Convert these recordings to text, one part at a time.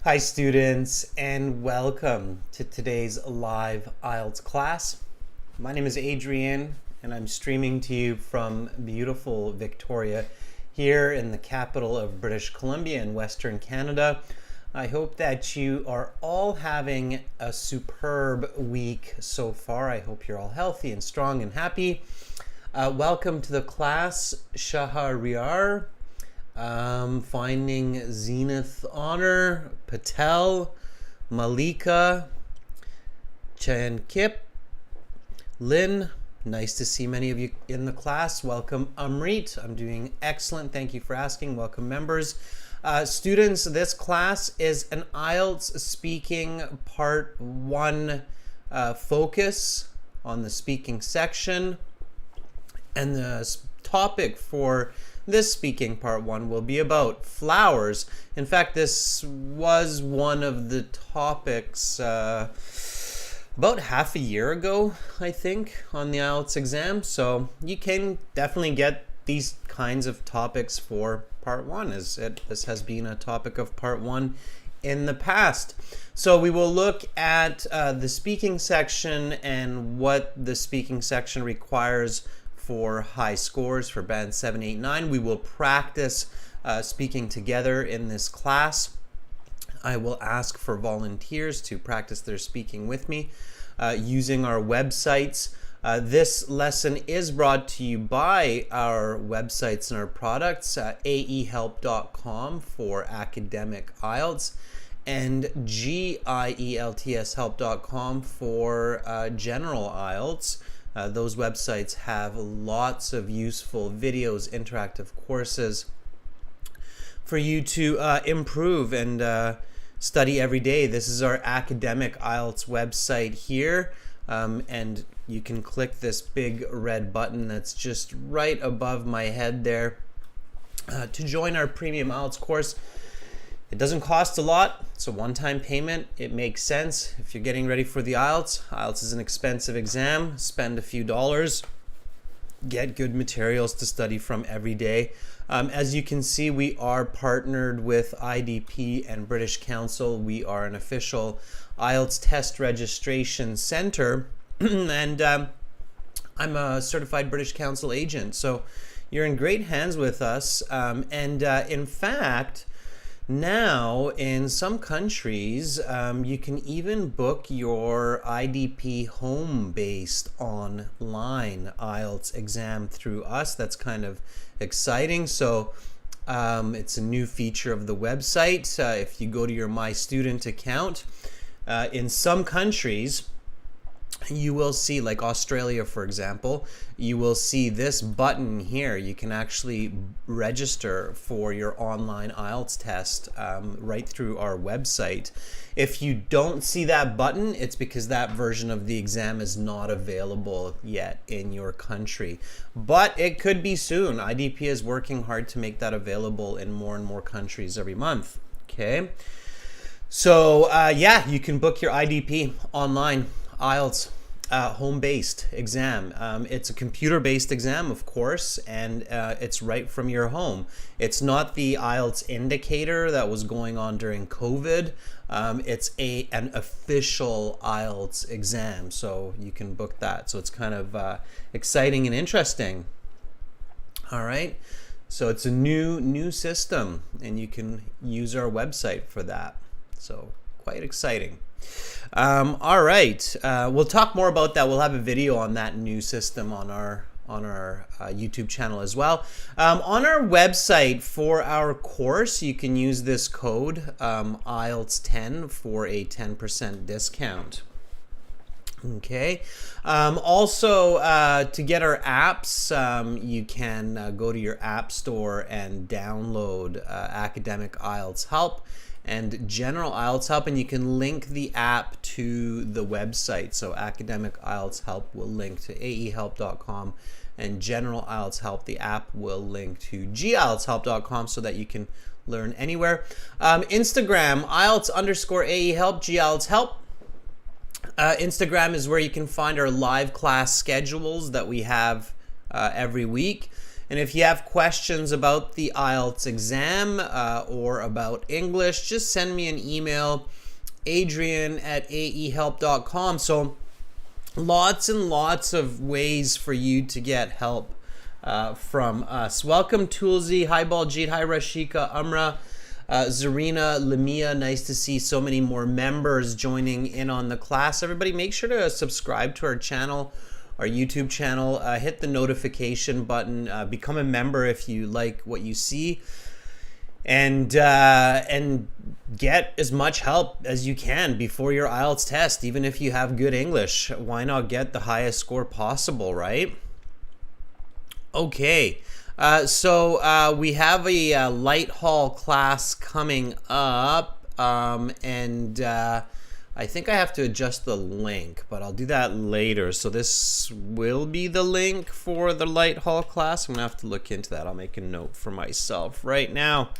Hi students, and welcome to today's live IELTS class. My name is Adrian and I'm streaming to you from beautiful Victoria here in the capital of British Columbia in Western Canada. I hope that you are all having a superb week so far. I hope you're all healthy and strong and happy. Welcome to the class, Shahariyar. Finding Zenith Honor, Patel, Malika, Chankip, Lynn. Nice to see many of you in the class. Welcome, Amrit. I'm doing excellent. Thank you for asking. Welcome, members. Students, this class is an IELTS speaking part 1 focus on the speaking section. And the topic for this speaking part 1 will be about flowers. In fact, this was one of the topics about half a year ago, I think, on the IELTS exam. So you can definitely get these kinds of topics for part 1, as this has been a topic of part 1 in the past. So we will look at the speaking section and what the speaking section requires for high scores for band 7, 8, 9. We will practice speaking together in this class. I will ask for volunteers to practice their speaking with me using our websites. This lesson is brought to you by our websites and our products, aehelp.com for academic IELTS and gieltshelp.com for general IELTS. Those websites have lots of useful videos, interactive courses for you to improve and study every day. This is our academic IELTS website here, and you can click this big red button that's just right above my head there to join our premium IELTS course. It doesn't cost a lot. It's a one-time payment. It makes sense if you're getting ready for the IELTS. IELTS is an expensive exam. Spend a few dollars. Get good materials to study from every day. As you can see, we are partnered with IDP and British Council. We are an official IELTS test registration center. And I'm a certified British Council agent. So you're in great hands with us. In fact, now, in some countries, you can even book your IDP home-based online IELTS exam through us. That's kind of exciting. So it's a new feature of the website. If you go to your My Student account, in some countries, you will see, like Australia, for example, you will see this button here. You can actually register for your online IELTS test right through our website. If you don't see that button, it's because that version of the exam is not available yet in your country. But it could be soon. IDP is working hard to make that available in more and more countries every month. Okay. So yeah, you can book your IDP online IELTS home-based exam. It's a computer-based exam, of course, and it's right from your home. It's not the IELTS indicator that was going on during COVID. It's an official IELTS exam, so you can book that. So it's kind of exciting and interesting. All right, so it's a new system, and you can use our website for that. So quite exciting. All right, we'll talk more about that. We'll have a video on that new system on our YouTube channel as well. On our website for our course, you can use this code IELTS10 for a 10% discount. Okay. Also, to get our apps, you can go to your app store and download Academic IELTS Help and General IELTS Help, and you can link the app to the website. So Academic IELTS Help will link to aehelp.com, and General IELTS Help, the app, will link to gieltshelp.com so that you can learn anywhere. Instagram, IELTS_AEHelp, GIELTS Help. Instagram is where you can find our live class schedules that we have every week. And if you have questions about the IELTS exam or about English, just send me an email, adrian@aehelp.com. So lots and lots of ways for you to get help from us. Welcome, Toolsy. Hi, Baljit. Hi, Rashika. Amra. Zarina, Lamia, nice to see so many more members joining in on the class. Everybody, make sure to subscribe to our channel, our YouTube channel. Hit the notification button. Become a member if you like what you see, and get as much help as you can before your IELTS test. Even if you have good English, why not get the highest score possible, right? Okay. So we have a light haul class coming up, and I think I have to adjust the link, but I'll do that later. So this will be the link for the light haul class. I'm gonna have to look into that. I'll make a note for myself. Right now,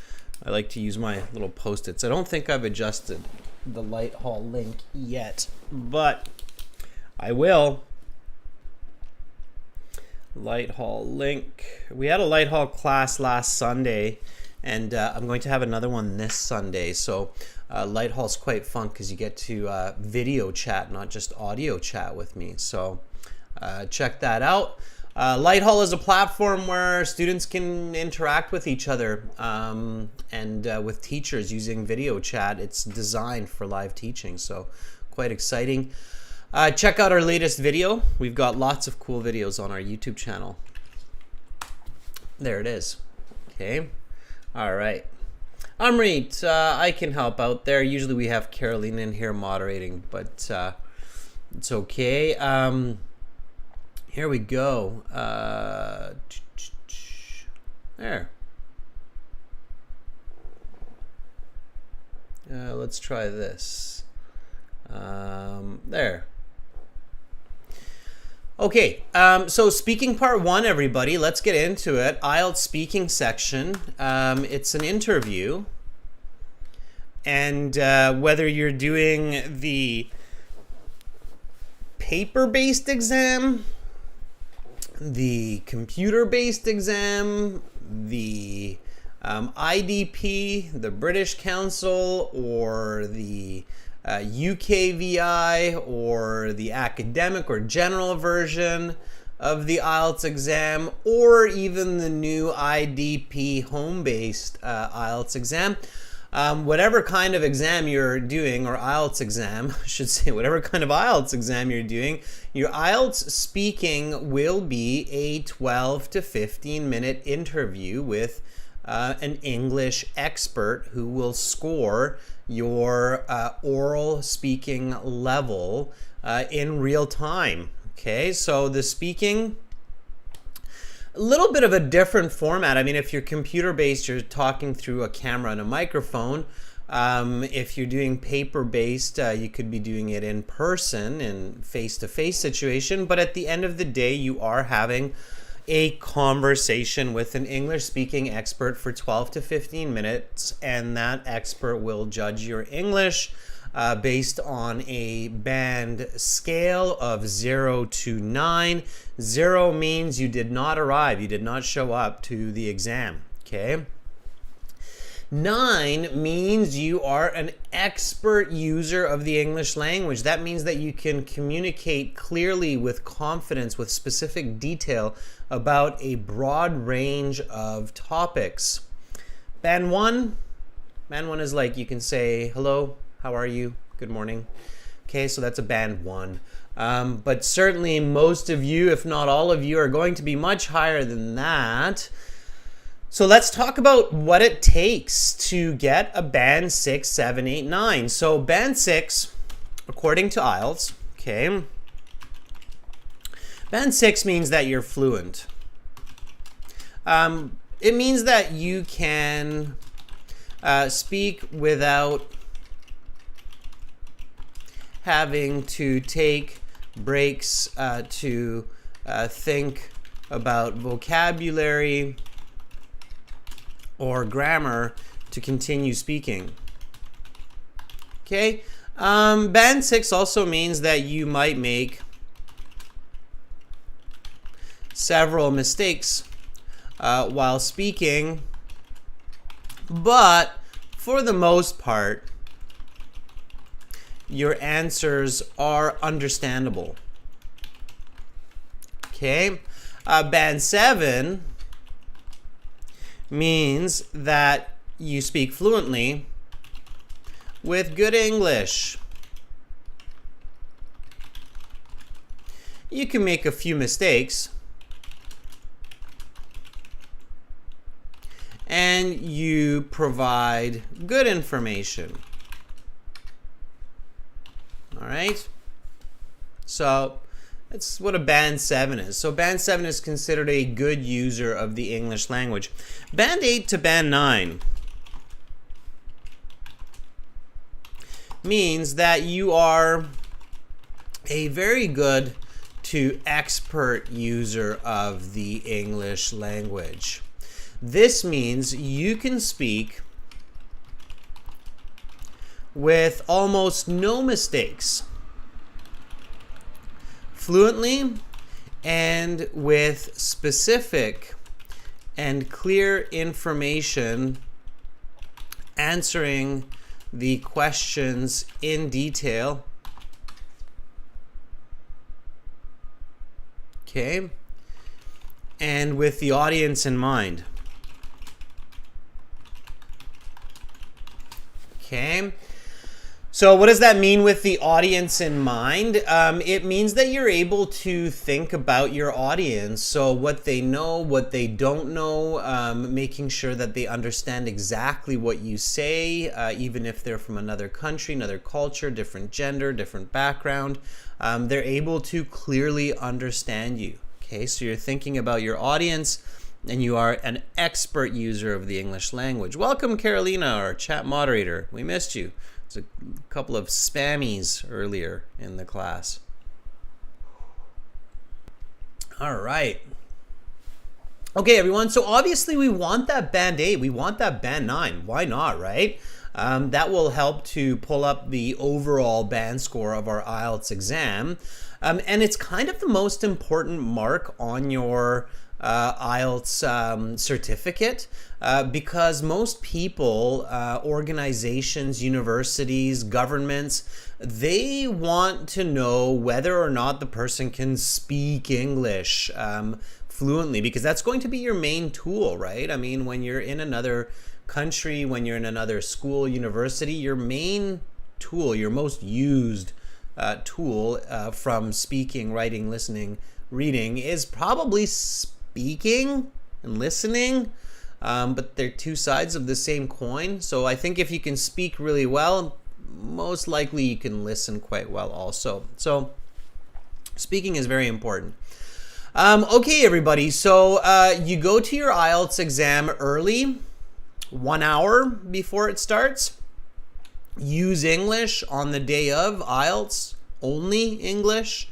I like to use my little post-its. I don't think I've adjusted the light haul link yet, but I will. Light haul link. We had a light haul class last Sunday, and I'm going to have another one this Sunday. So light haul's quite fun because you get to video chat, not just audio chat with me. So check that out. Light haul is a platform where students can interact with each other and with teachers using video chat. It's designed for live teaching, so quite exciting. Check out our latest video. We've got lots of cool videos on our YouTube channel. There it is. Okay. All right. Amrit, I can help out there. Usually we have Caroline in here moderating, but it's okay. Here we go. There. Let's try this. There. Okay, so speaking part one, everybody, let's get into it. IELTS speaking section. It's an interview. And whether you're doing the paper-based exam, the computer-based exam, the IDP, the British Council, or the UKVI, or the academic or general version of the IELTS exam, or even the new IDP home-based IELTS exam. Whatever kind of exam you're doing, or IELTS exam, I should say, whatever kind of IELTS exam you're doing, your IELTS speaking will be a 12 to 15-minute interview with an English expert who will score your oral speaking level in real time. Okay, so the speaking, a little bit of a different format. I mean, if you're computer-based, you're talking through a camera and a microphone. If you're doing paper-based, you could be doing it in person, in face-to-face situation. But at the end of the day, you are having a conversation with an English-speaking expert for 12 to 15 minutes, and that expert will judge your English based on a band scale of 0 to 9. 0 means you did not arrive, you did not show up to the exam, okay? 9 means you are an expert user of the English language. That means that you can communicate clearly, with confidence, with specific detail about a broad range of topics. Band 1 is like, you can say, hello, how are you? Good morning. Okay, so that's a band 1. But certainly most of you, if not all of you, are going to be much higher than that. So let's talk about what it takes to get a band 6, 7, 8, 9. So band 6, according to IELTS, okay, band 6 means that you're fluent. It means that you can speak without having to take breaks to think about vocabulary or grammar to continue speaking. Okay, band 6 also means that you might make several mistakes while speaking, but for the most part, your answers are understandable. Okay, band 7 means that you speak fluently with good English. You can make a few mistakes, and you provide good information. All right, so that's what a band 7 is. So band 7 is considered a good user of the English language. Band 8 to band 9 means that you are a very good to expert user of the English language. This means you can speak with almost no mistakes, fluently, and with specific and clear information, answering the questions in detail. Okay, and with the audience in mind. Okay, so what does that mean with the audience in mind? It means that you're able to think about your audience, so what they know, what they don't know, making sure that they understand exactly what you say, even if they're from another country, another culture, different gender, different background. They're able to clearly understand you. Okay, so you're thinking about your audience, and you are an expert user of the English language. Welcome, Carolina, our chat moderator. We missed you. There's a couple of spammies earlier in the class. All right. Okay, everyone. So obviously we want that band 8. We want that band 9. Why not, right? That will help to pull up the overall band score of our IELTS exam. And it's kind of the most important mark on your IELTS certificate, because most people, organizations, universities, governments, they want to know whether or not the person can speak English fluently, because that's going to be your main tool, right? I mean, when you're in another country, when you're in another school, university, your main tool, your most used tool from speaking, writing, listening, reading is probably speaking and listening, but they're two sides of the same coin. So I think if you can speak really well, most likely you can listen quite well also. So speaking is very important. Okay, everybody, so you go to your IELTS exam early, 1 hour before it starts. Use English on the day of IELTS, only English.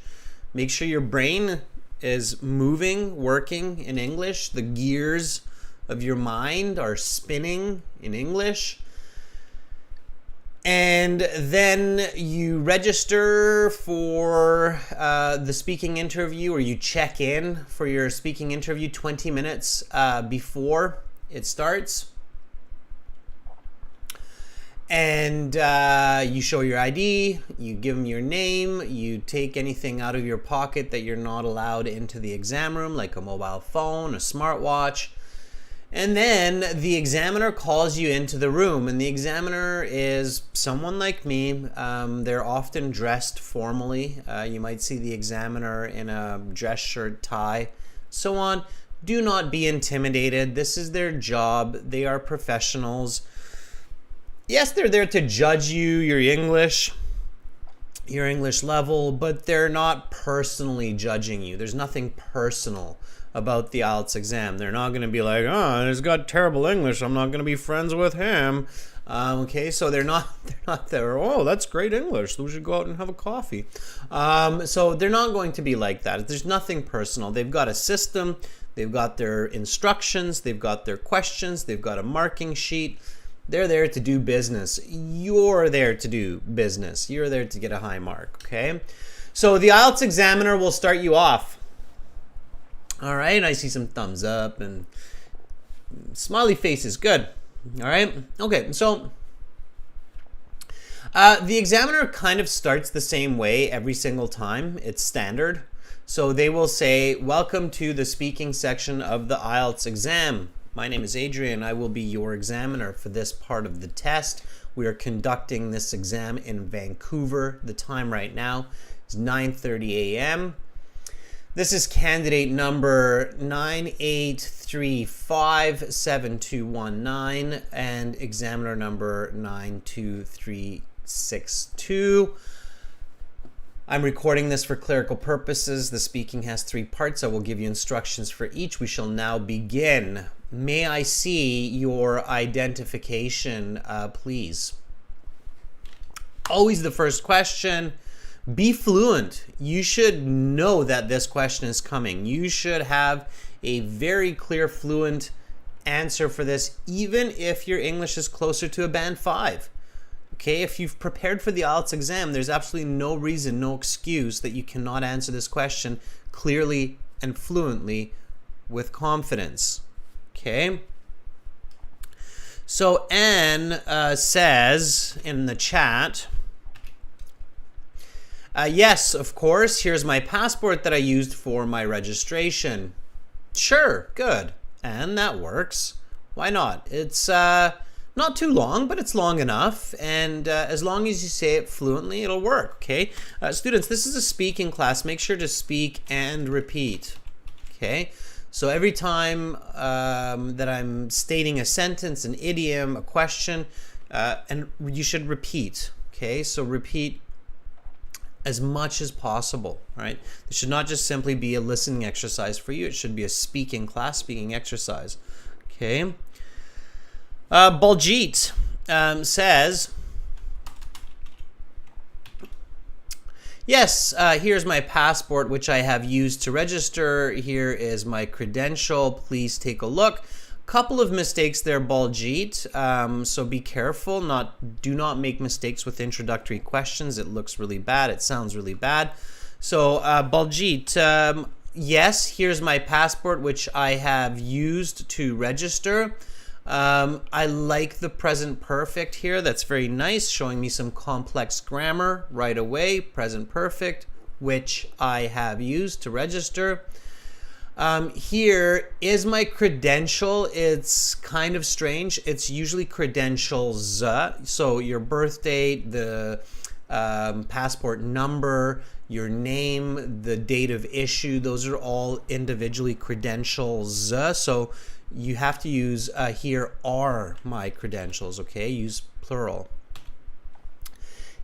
Make sure your brain is moving, working in English. The gears of your mind are spinning in English. And then you register for the speaking interview, or you check in for your speaking interview 20 minutes before it starts. And you show your ID, you give them your name, you take anything out of your pocket that you're not allowed into the exam room, like a mobile phone, a smartwatch. And then the examiner calls you into the room, and the examiner is someone like me. They're often dressed formally. You might see the examiner in a dress shirt, tie, so on. Do not be intimidated. This is their job. They are professionals. Yes, they're there to judge you, your English level, but they're not personally judging you. There's nothing personal about the IELTS exam. They're not going to be like, oh, he's got terrible English, I'm not going to be friends with him. Okay, so they're not there, oh, that's great English, we should go out and have a coffee. So they're not going to be like that. There's nothing personal. They've got a system, they've got their instructions, they've got their questions, they've got a marking sheet. They're there to do business. You're there to do business. You're there to get a high mark, okay? So the IELTS examiner will start you off. All right, I see some thumbs up and Smiley faces, good. All right. Okay, so the examiner kind of starts the same way every single time. It's standard. So they will say, welcome to the speaking section of the IELTS exam. My name is Adrian. I will be your examiner for this part of the test. We are conducting this exam in Vancouver. The time right now is 9:30 a.m. This is candidate number 98357219 and examiner number 92362. I'm recording this for clerical purposes. The speaking has 3 parts. I will give you instructions for each. We shall now begin. May I see your identification, please? Always the first question. Be fluent. You should know that this question is coming. You should have a very clear, fluent answer for this, even if your English is closer to a band 5. Okay, if you've prepared for the IELTS exam, there's absolutely no reason, no excuse that you cannot answer this question clearly and fluently with confidence. Okay. So Anne says in the chat, yes, of course, here's my passport that I used for my registration. Sure, good. And that works. Why not? It's not too long, but it's long enough. And as long as you say it fluently, it'll work, okay? Students, this is a speaking class. Make sure to speak and repeat, okay? So every time that I'm stating a sentence, an idiom, a question, and you should repeat, okay? So repeat as much as possible, right? This should not just simply be a listening exercise for you. It should be a speaking class, speaking exercise, okay? Baljit says, yes, here's my passport, which I have used to register. Here is my credential. Please take a look. Couple of mistakes there, Baljit. So be careful. Do not make mistakes with introductory questions. It looks really bad. It sounds really bad. So Baljit, yes, here's my passport, which I have used to register. I like the present perfect here. That's very nice, showing me some complex grammar right away. Present perfect, which I have used to register. Here is my credential. It's kind of strange. It's usually credentials. So your birth date, the passport number, your name, the date of issue, those are all individually credentials. So you have to use here are my credentials, okay? Use plural.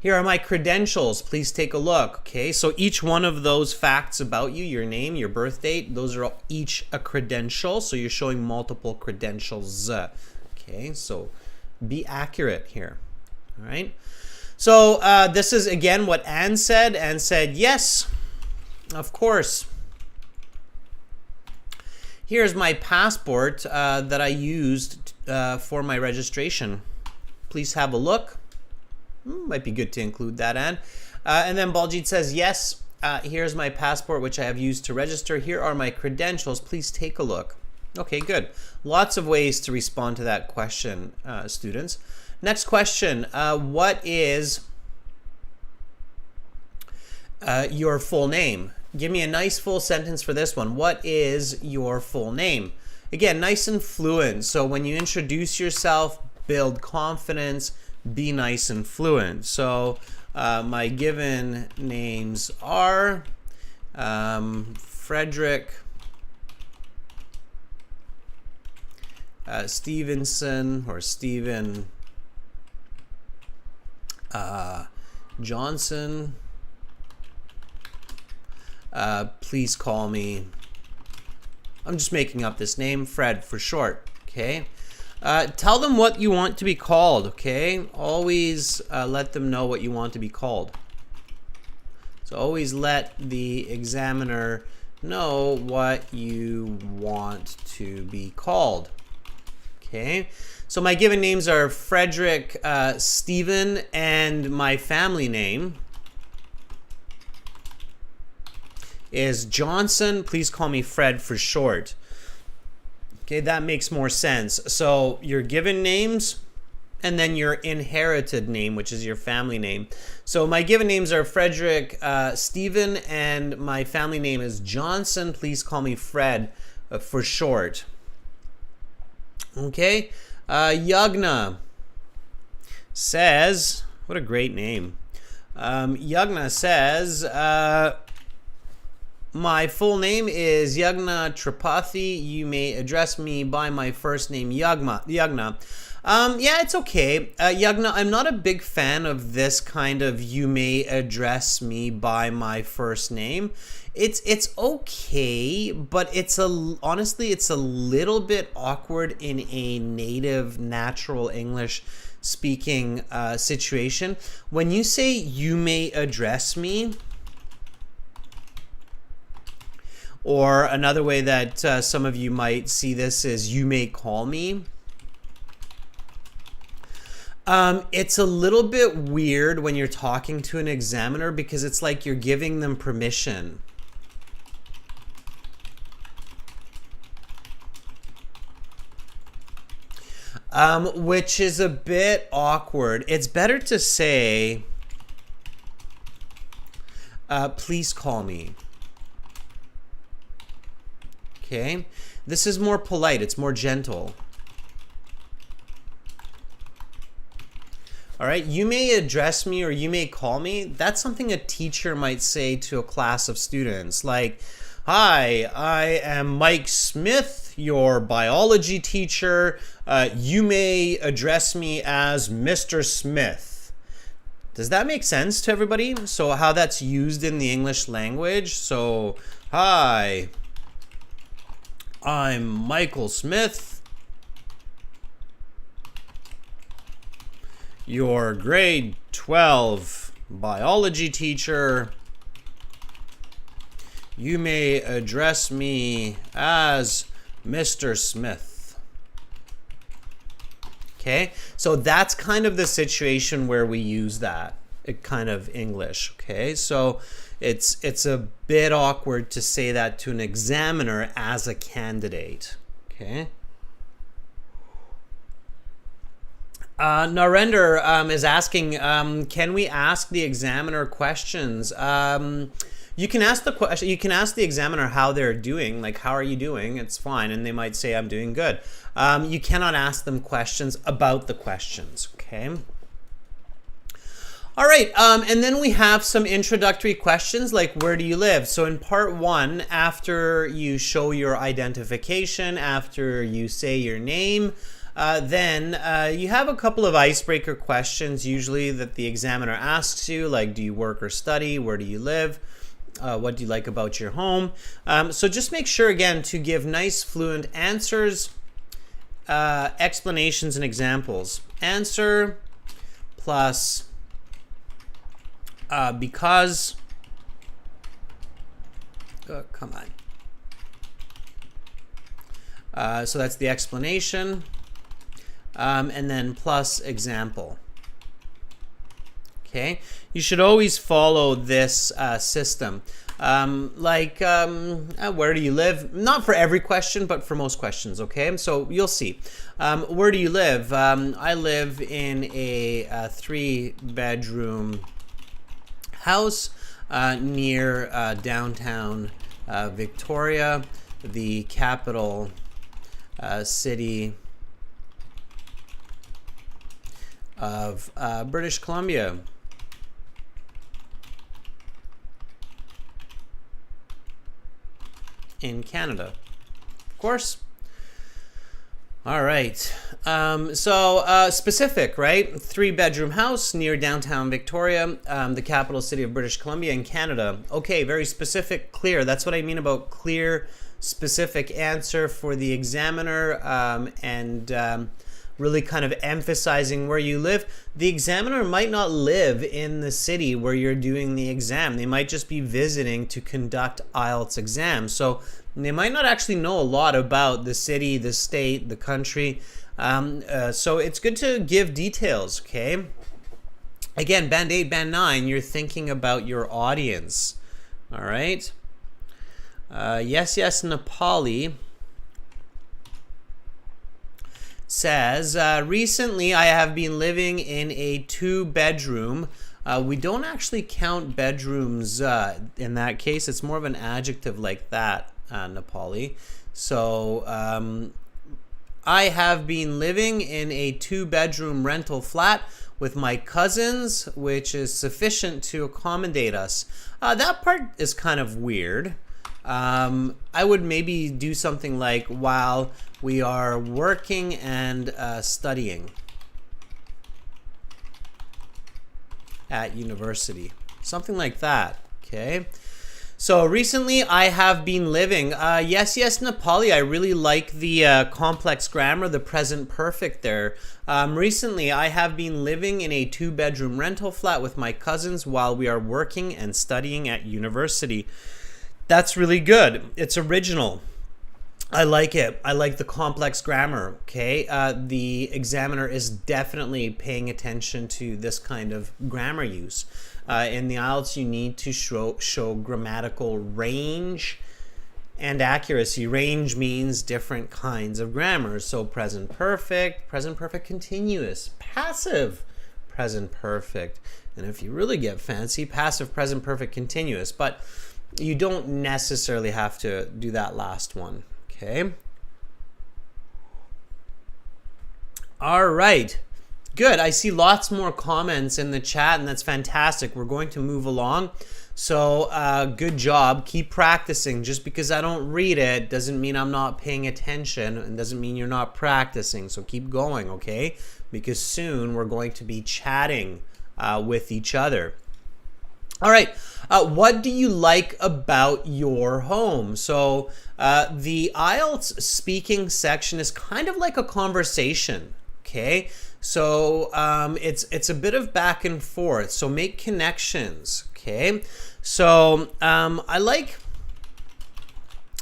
Here are my credentials. Please take a look, okay? So each one of those facts about you, your name, your birth date, those are each a credential. So you're showing multiple credentials, okay? So be accurate here, all right? So this is, again, what Anne said. Anne said, yes, of course. Here's my passport that I used for my registration. Please have a look. Might be good to include that, Anne. And then Baljit says, yes, here's my passport, which I have used to register. Here are my credentials. Please take a look. Okay, good. Lots of ways to respond to that question, students. Next question. What is your full name? Give me a nice full sentence for this one. What is your full name? Again, nice and fluent. So when you introduce yourself, build confidence, be nice and fluent. So my given names are Frederick, Stevenson, or Stephen Johnson. Please call me, I'm just making up this name, Fred for short, okay? Tell them what you want to be called, okay? Always let them know what you want to be called. So always let the examiner know what you want to be called, okay? So my given names are Frederick, Stephen, and my family name is Johnson. Please call me Fred for short. Okay, that makes more sense. So your given names and then your inherited name, which is your family name. So my given names are Frederick, Stephen, and my family name is Johnson. Please call me Fred for short. Okay, Yagna says, what a great name. Yagna says, my full name is Yagna Tripathi. You may address me by my first name, Yagna. Yeah, it's okay. Yagna, I'm not a big fan of this kind of you may address me by my first name. It's okay, but honestly, it's a little bit awkward in a native, natural English speaking situation. When you say you may address me, or another way that some of you might see this is you may call me. It's a little bit weird when you're talking to an examiner because it's like you're giving them permission. Which is a bit awkward. It's better to say, please call me. Okay, this is more polite, it's more gentle. All right, you may address me or you may call me. That's something a teacher might say to a class of students. Like, hi, I am Mike Smith, your biology teacher. You may address me as Mr. Smith. Does that make sense to everybody? So how that's used in the English language. So, hi, I'm Michael Smith, your grade 12 biology teacher. You may address me as Mr. Smith. Okay, so that's kind of the situation where we use that kind of English. Okay, so it's a bit awkward to say that to an examiner as a candidate. Okay. Narendra is asking, can we ask the examiner questions? You can ask the question. You can ask the examiner how they're doing. Like, how are you doing? It's fine, and they might say, I'm doing good. You cannot ask them questions about the questions. Okay. All right, and then we have some introductory questions like, where do you live? So in part one, after you show your identification, after you say your name, then you have a couple of icebreaker questions usually that the examiner asks you, like, do you work or study? Where do you live? What do you like about your home? So just make sure, again, to give nice, fluent answers, explanations, and examples. Answer plus because, come on. So that's the explanation, and then plus example. Okay, you should always follow this system. Where do you live? Not for every question, but for most questions, okay? So you'll see. Where do you live? I live in a 3-bedroom house near downtown Victoria, the capital city of British Columbia. In Canada, of course. All right. Specific, right? 3-bedroom house near downtown Victoria, the capital city of British Columbia in Canada. Okay, very specific, clear. That's what I mean about clear, specific answer for the examiner, and really kind of emphasizing where you live. The examiner might not live in the city where you're doing the exam. They might just be visiting to conduct IELTS exams. So they might not actually know a lot about the city, the state, the country. So it's good to give details, okay? Again, Band 8, Band 9, you're thinking about your audience, all right? Yes, Nepali. says, recently I have been living in a 2-bedroom. We don't actually count bedrooms in that case. It's more of an adjective like that, Nepali. So I have been living in a 2-bedroom rental flat with my cousins, which is sufficient to accommodate us. That part is kind of weird. I would maybe do something like while we are working and studying at university. Something like that, okay? So recently I have been living. Yes, Nepali, I really like the complex grammar, the present perfect there. Recently I have been living in a 2-bedroom rental flat with my cousins while we are working and studying at university. That's really good. It's original. I like it. I like the complex grammar, okay? The examiner is definitely paying attention to this kind of grammar use. In the IELTS, you need to show grammatical range and accuracy. Range means different kinds of grammar. So present perfect continuous, passive present perfect. And if you really get fancy, passive present perfect continuous. But you don't necessarily have to do that last one. Okay. All right. Good. I see lots more comments in the chat, and that's fantastic. We're going to move along. So good job. Keep practicing. Just because I don't read it doesn't mean I'm not paying attention, and doesn't mean you're not practicing. So keep going, okay? Because soon we're going to be chatting with each other. All right. What do you like about your home? So the IELTS speaking section is kind of like a conversation, okay? So it's a bit of back and forth. So make connections, okay? So I like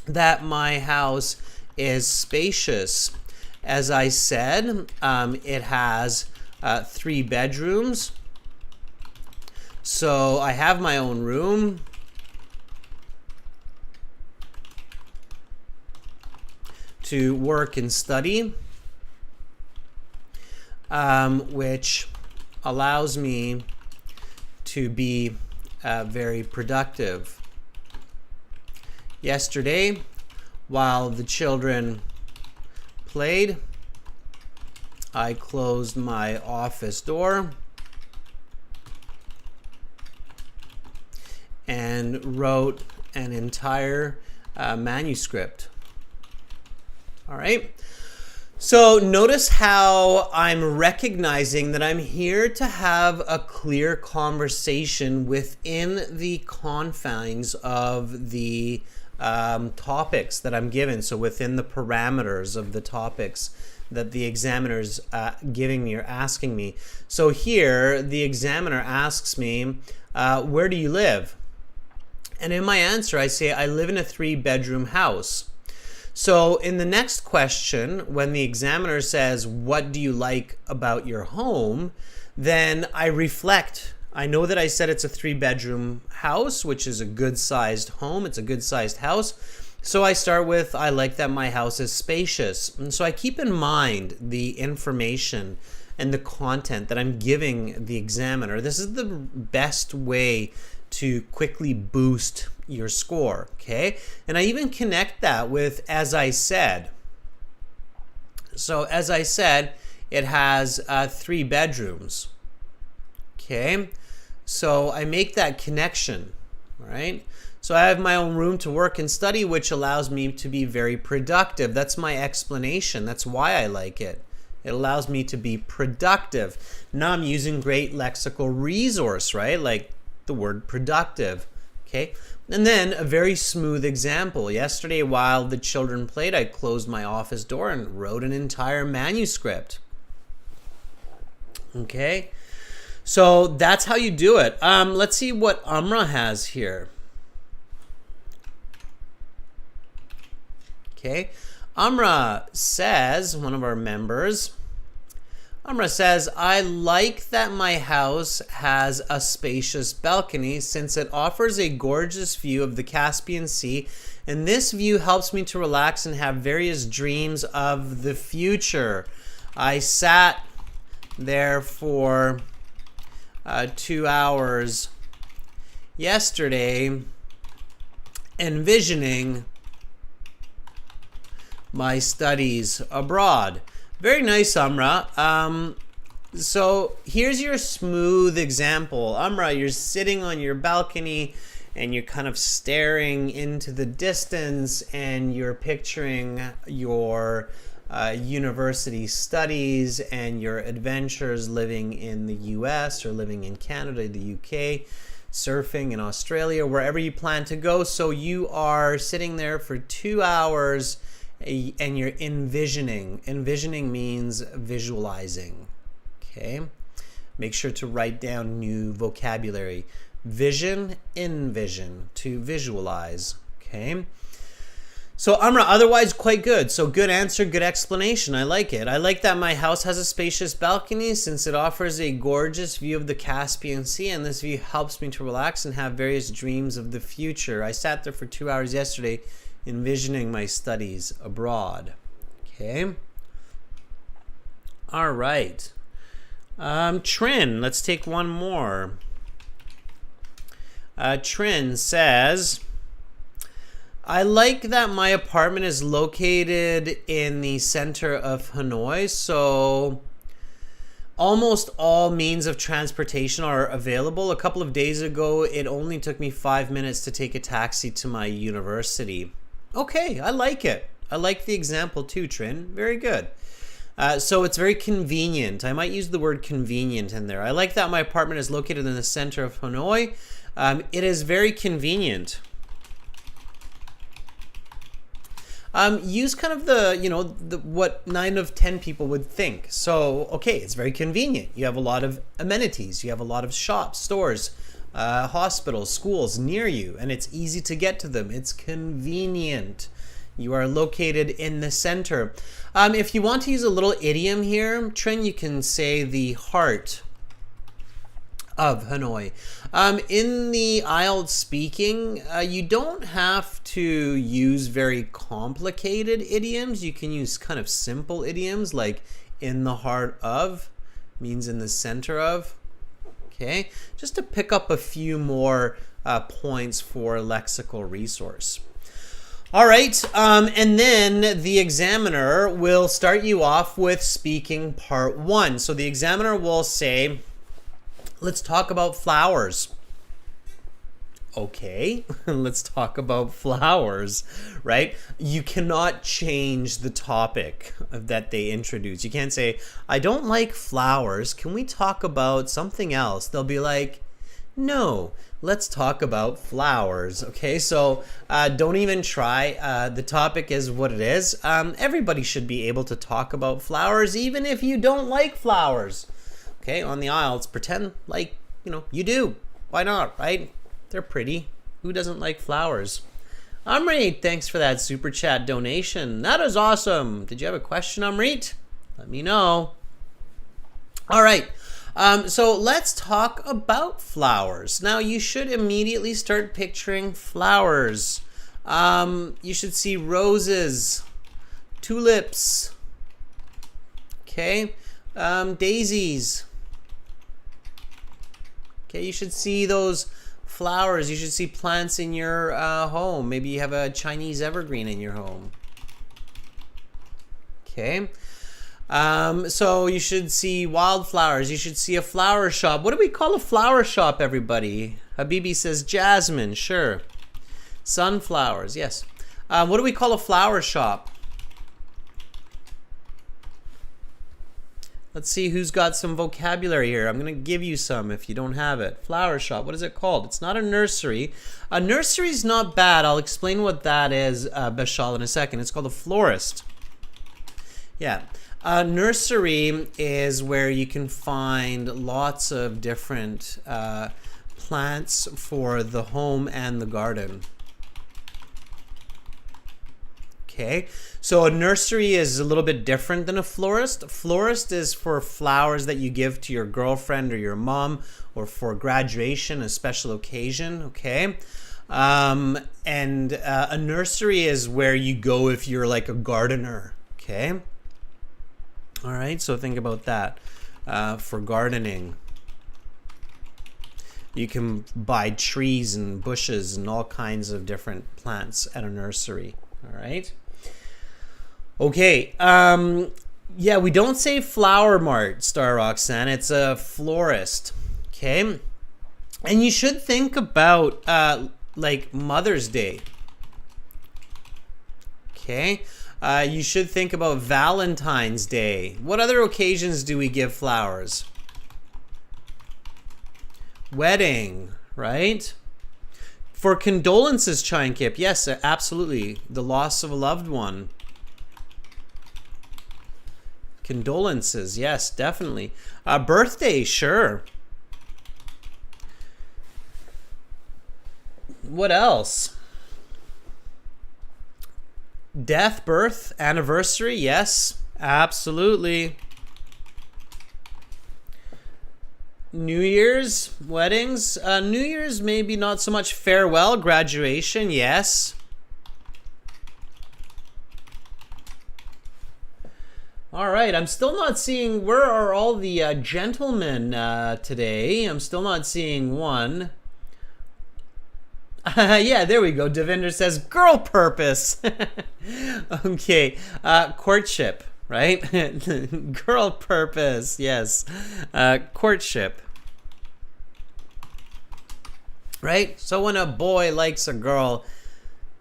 that my house is spacious. As I said, it has 3 bedrooms. So I have my own room. To work and study, which allows me to be very productive. Yesterday, while the children played, I closed my office door and wrote an entire manuscript. All right. So notice how I'm recognizing that I'm here to have a clear conversation within the confines of the topics that I'm given. So within the parameters of the topics that the examiner's giving me or asking me. So here, the examiner asks me, where do you live? And in my answer, I say, I live in a 3-bedroom house. So in the next question, when the examiner says, what do you like about your home? Then I reflect. I know that I said it's a 3-bedroom house, which is a good-sized home. It's a good-sized house. So I start with, I like that my house is spacious. And so I keep in mind the information and the content that I'm giving the examiner. This is the best way to quickly boost your score, okay? And I even connect that with as I said. So as I said, it has 3 bedrooms, okay? So I make that connection, all right? So I have my own room to work and study, which allows me to be very productive. That's my explanation. That's why I like it. It allows me to be productive. Now I'm using great lexical resource, right? Like the word productive, okay? And then a very smooth example. Yesterday, while the children played, I closed my office door and wrote an entire manuscript. Okay? So that's how you do it. Let's see what Amra has here. Okay? Amra says, one of our members, Amra says, I like that my house has a spacious balcony since it offers a gorgeous view of the Caspian Sea, and this view helps me to relax and have various dreams of the future. I sat there for 2 hours yesterday envisioning my studies abroad. Very nice, Amra. So here's your smooth example. Amra, you're sitting on your balcony and you're kind of staring into the distance and you're picturing your university studies and your adventures living in the US or living in Canada, the UK, surfing in Australia, wherever you plan to go. So you are sitting there for 2 hours and you're envisioning. Envisioning means visualizing. Okay, make sure to write down new vocabulary. Vision, envision, to visualize. Okay, so Amra, otherwise quite good. So good answer, good explanation. I like it. I like that my house has a spacious balcony since it offers a gorgeous view of the Caspian Sea, and this view helps me to relax and have various dreams of the future. I sat there for 2 hours yesterday envisioning my studies abroad. Okay, all right. Trin, let's take one more. Trin says, I like that my apartment is located in the center of Hanoi, so almost all means of transportation are available. A couple of days ago, it only took me 5 minutes to take a taxi to my university. Okay, I like it. I like the example too, Trin. Very good. So it's very convenient. I might use the word convenient in there. I like that my apartment is located in the center of Hanoi. It is very convenient. Use kind of the what 9 of 10 people would think. So, okay, it's very convenient. You have a lot of amenities. You have a lot of shops, stores, hospitals, schools near you, and it's easy to get to them. It's convenient. You are located in the center. If you want to use a little idiom here, Trin, you can say the heart of Hanoi. In the IELTS speaking, you don't have to use very complicated idioms. You can use kind of simple idioms like in the heart of means in the center of. Okay, just to pick up a few more points for lexical resource. All right, and then the examiner will start you off with speaking part 1. So the examiner will say, let's talk about flowers. Okay, let's talk about flowers, right? You cannot change the topic that they introduce. You can't say, I don't like flowers. Can we talk about something else? They'll be like, no, let's talk about flowers. Okay, so don't even try. The topic is what it is. Everybody should be able to talk about flowers, even if you don't like flowers. Okay, on the IELTS, pretend like, you do. Why not, right? They're pretty. Who doesn't like flowers? Amrit, thanks for that super chat donation. That is awesome. Did you have a question, Amrit? Let me know. All right. So let's talk about flowers. Now, you should immediately start picturing flowers. You should see roses, tulips, okay, daisies. Okay, you should see those flowers. You should see plants in your home. Maybe you have a Chinese evergreen in your home. Okay. So you should see wildflowers. You should see a flower shop. What do we call a flower shop, everybody? Habibi says jasmine. Sure. Sunflowers. Yes. What do we call a flower shop? Let's see who's got some vocabulary here. I'm going to give you some if you don't have it. Flower shop. What is it called? It's not a nursery. A nursery is not bad. I'll explain what that is, Bashal, in a second. It's called a florist. Yeah. A nursery is where you can find lots of different plants for the home and the garden. Okay, so a nursery is a little bit different than a florist. A florist is for flowers that you give to your girlfriend or your mom or for graduation, a special occasion, okay? And a nursery is where you go if you're like a gardener, okay? All right, so think about that. For gardening, you can buy trees and bushes and all kinds of different plants at a nursery. All right. Okay. Yeah, we don't say flower mart, Star Roxanne. It's a florist. Okay. And you should think about like Mother's Day. Okay. You should think about Valentine's Day. What other occasions do we give flowers? Wedding, right? For condolences, Chainkip, yes, absolutely. The loss of a loved one. Condolences, yes, definitely. Birthday, sure. What else? Death, birth, anniversary, yes, absolutely. New Year's, weddings, New Year's maybe not so much. Farewell, graduation, yes. All right, I'm still not seeing, where are all the gentlemen today? I'm still not seeing one. Yeah, there we go. Devinder says girl purpose. Okay, courtship, right? Girl purpose, yes. Courtship. Right? So when a boy likes a girl,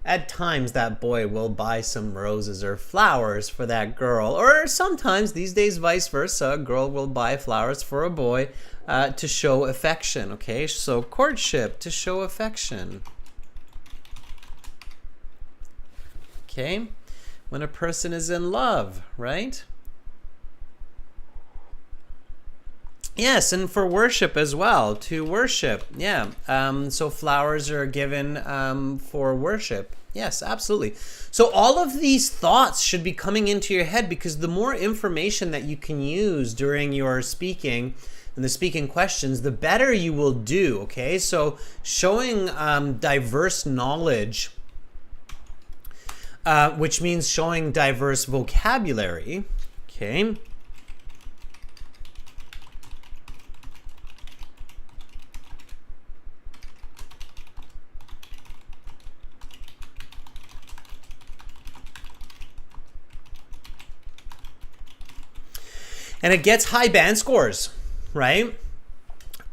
at times that boy will buy some roses or flowers for that girl. Or sometimes, these days, vice versa, a girl will buy flowers for a boy to show affection. Okay, so courtship, to show affection. Okay, when a person is in love, right? Yes, and for worship as well, to worship, yeah. So flowers are given for worship. Yes, absolutely. So all of these thoughts should be coming into your head, because the more information that you can use during your speaking and the speaking questions, the better you will do, okay? So showing diverse knowledge, which means showing diverse vocabulary, okay? And it gets high band scores, right?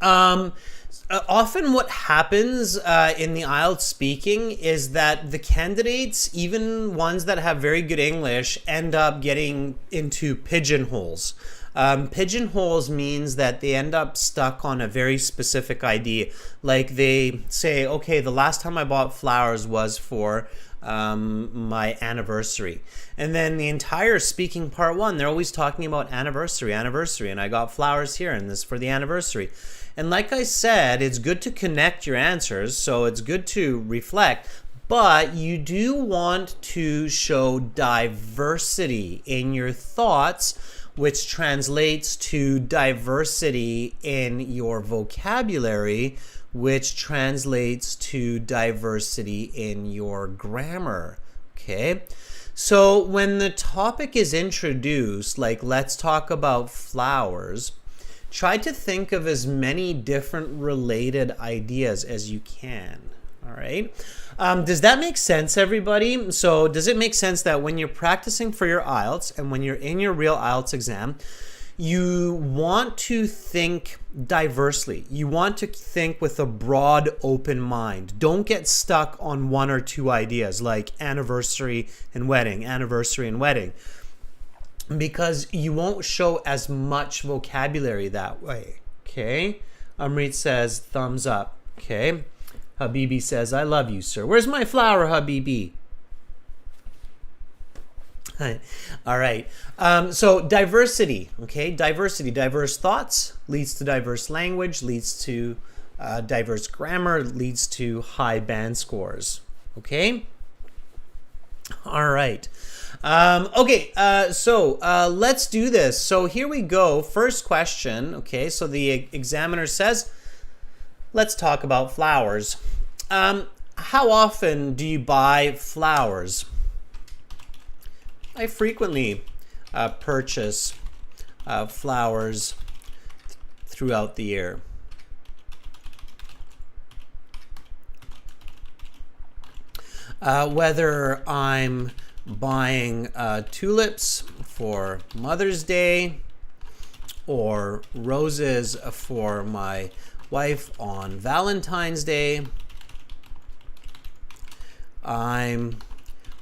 Often what happens in the IELTS speaking is that the candidates, even ones that have very good English, end up getting into pigeonholes. Pigeonholes means that they end up stuck on a very specific idea. Like they say, okay, the last time I bought flowers was for my anniversary. And then the entire speaking part one, they're always talking about anniversary, and I got flowers here, and this for the anniversary. And like I said, it's good to connect your answers, so it's good to reflect, but you do want to show diversity in your thoughts, which translates to diversity in your vocabulary, which translates to diversity in your grammar, okay? So when the topic is introduced, like let's talk about flowers, try to think of as many different related ideas as you can, all right? Does that make sense, everybody? So does it make sense that when you're practicing for your IELTS and when you're in your real IELTS exam, you want to think diversely. You want to think with a broad, open mind. Don't get stuck on one or two ideas like anniversary and wedding, because you won't show as much vocabulary that way, okay? Amrit says, thumbs up, okay? Habibi says, I love you, sir. Where's my flower, Habibi? All right. So diversity, okay? Diversity, diverse thoughts leads to diverse language, leads to diverse grammar, leads to high band scores, okay? All right. Okay, so let's do this. So here we go. First question, okay? So the examiner says, let's talk about flowers. How often do you buy flowers? I frequently purchase flowers throughout the year. Whether I'm buying tulips for Mother's Day or roses for my wife on Valentine's Day, I'm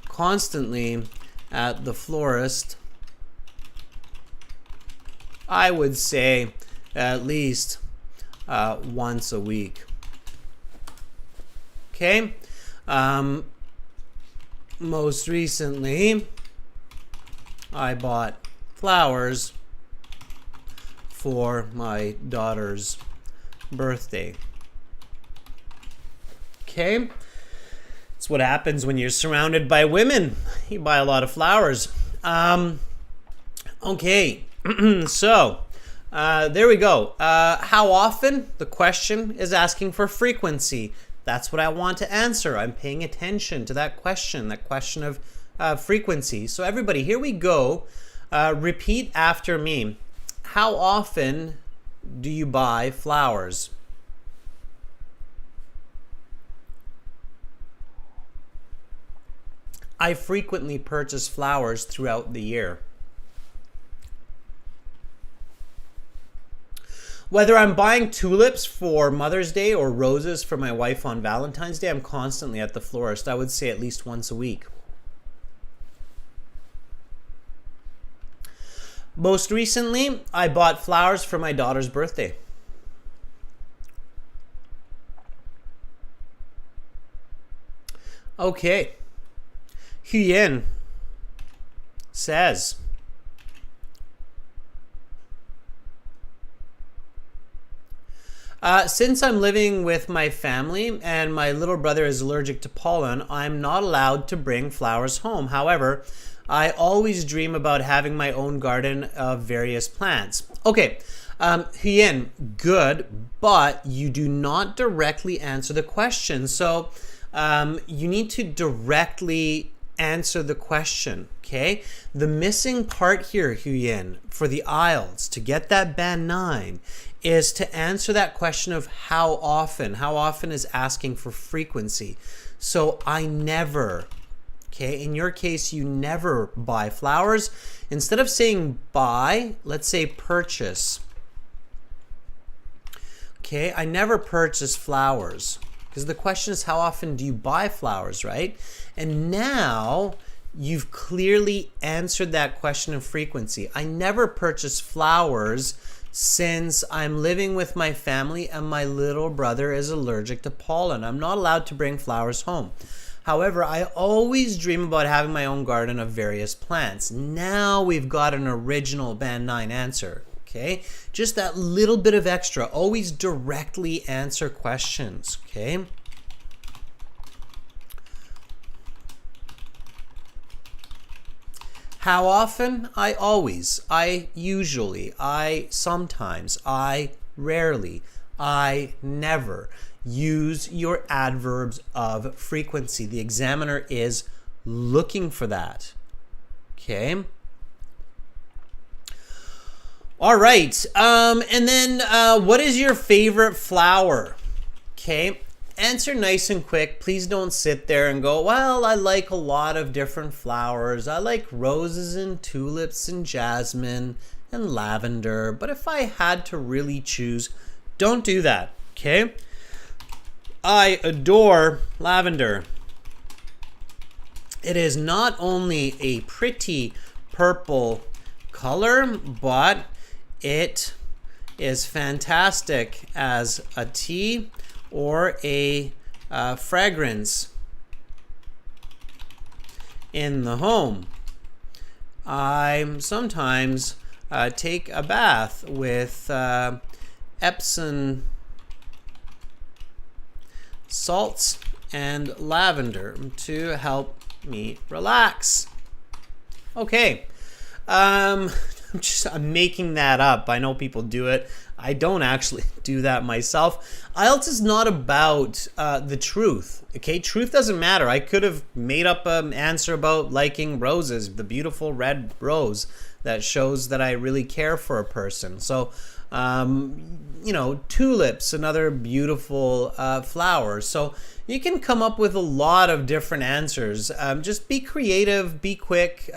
constantly at the florist. I would say at least once a week. Okay. Most recently, I bought flowers for my daughter's birthday. Okay. It's what happens when you're surrounded by women. You buy a lot of flowers. Okay. So, there we go. How often? The question is asking for frequency. That's what I want to answer. I'm paying attention to that question of frequency. So everybody, here we go. Repeat after me. How often do you buy flowers? I frequently purchase flowers throughout the year. Whether I'm buying tulips for Mother's Day or roses for my wife on Valentine's Day, I'm constantly at the florist. I would say at least once a week. Most recently, I bought flowers for my daughter's birthday. Okay. Huyen says, since I'm living with my family and my little brother is allergic to pollen, I'm not allowed to bring flowers home. However, I always dream about having my own garden of various plants. Okay, Huyen, good, but you do not directly answer the question. So you need to directly answer the question, okay? The missing part here, Huyen, for the IELTS, to get that band 9, is to answer that question of how often. How often is asking for frequency. So I never, okay? In your case, you never buy flowers. Instead of saying buy, let's say purchase. Okay, I never purchase flowers. Because the question is how often do you buy flowers, right? And now you've clearly answered that question of frequency. I never purchase flowers since I'm living with my family and my little brother is allergic to pollen. I'm not allowed to bring flowers home. However, I always dream about having my own garden of various plants. Now we've got an original band 9 answer. Okay, just that little bit of extra. Always directly answer questions. Okay. How often? I always. I usually. I sometimes. I rarely. I never. Use your adverbs of frequency. The examiner is looking for that. Okay. All right, and then what is your favorite flower? Okay, answer nice and quick. Please don't sit there and go, well, I like a lot of different flowers. I like roses and tulips and jasmine and lavender. But if I had to really choose, don't do that, okay? I adore lavender. It is not only a pretty purple color, but it is fantastic as a tea or a fragrance in the home. I sometimes take a bath with Epsom salts and lavender to help me relax. Okay. I'm making that up. I know people do it. I don't actually do that myself. IELTS is not about the truth. Okay, truth doesn't matter. I could have made up an answer about liking roses, the beautiful red rose that shows that I really care for a person. So, you know, tulips, another beautiful flower. So you can come up with a lot of different answers. Just be creative, be quick,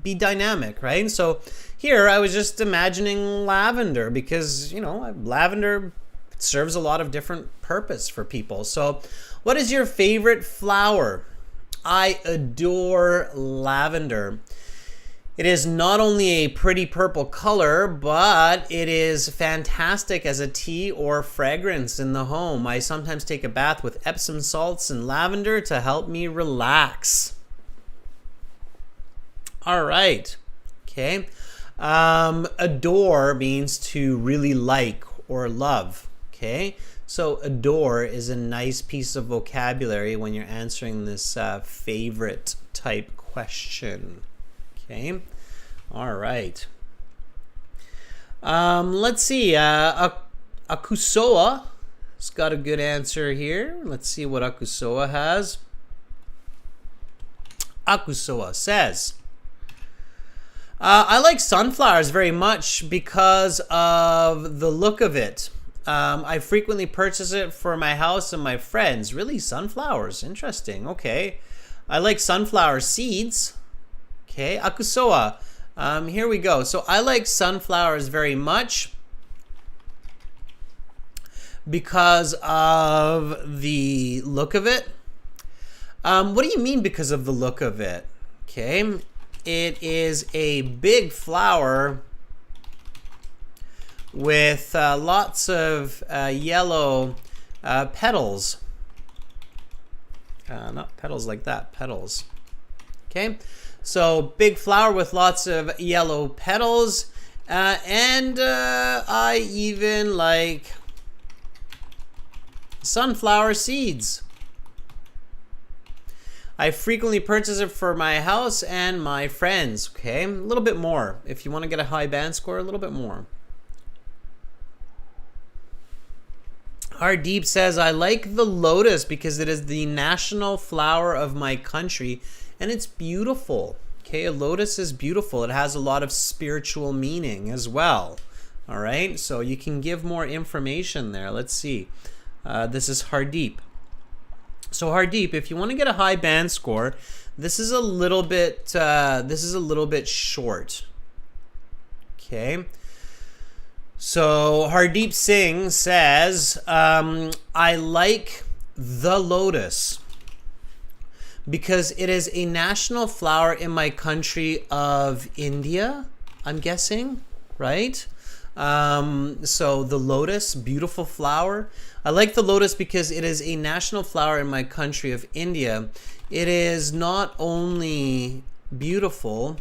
be dynamic, right? So here I was just imagining lavender because, you know, lavender serves a lot of different purpose for people. So what is your favorite flower? I adore lavender. It is not only a pretty purple color, but it is fantastic as a tea or fragrance in the home. I sometimes take a bath with Epsom salts and lavender to help me relax. All right. Okay. Adore means to really like or love. Okay. So adore is a nice piece of vocabulary when you're answering this favorite type question. Okay. All right. Let's see. Akusoa has got a good answer here. Let's see what Akusoa has. Akusoa says, I like sunflowers very much because of the look of it. I frequently purchase it for my house and my friends. Really, sunflowers? Interesting. Okay. I like sunflower seeds. Okay, Akusoa. Here we go. So I like sunflowers very much because of the look of it. What do you mean because of the look of it? Okay, it is a big flower with lots of yellow petals. Not petals like that, petals. Okay, so big flower with lots of yellow petals. And I even like sunflower seeds. I frequently purchase it for my house and my friends. Okay, a little bit more. If you want to get a high band score, a little bit more. Hardeep says, I like the lotus because it is the national flower of my country and it's beautiful. Okay, a lotus is beautiful. It has a lot of spiritual meaning as well. All right, so you can give more information there. Let's see. This is Hardeep. So Hardeep, if you want to get a high band score, this is a little bit short. Okay. So Hardeep Singh says, I like the lotus because it is a national flower in my country of India, I'm guessing, right? So the lotus, beautiful flower. I like the lotus because it is a national flower in my country of India. It is not only beautiful,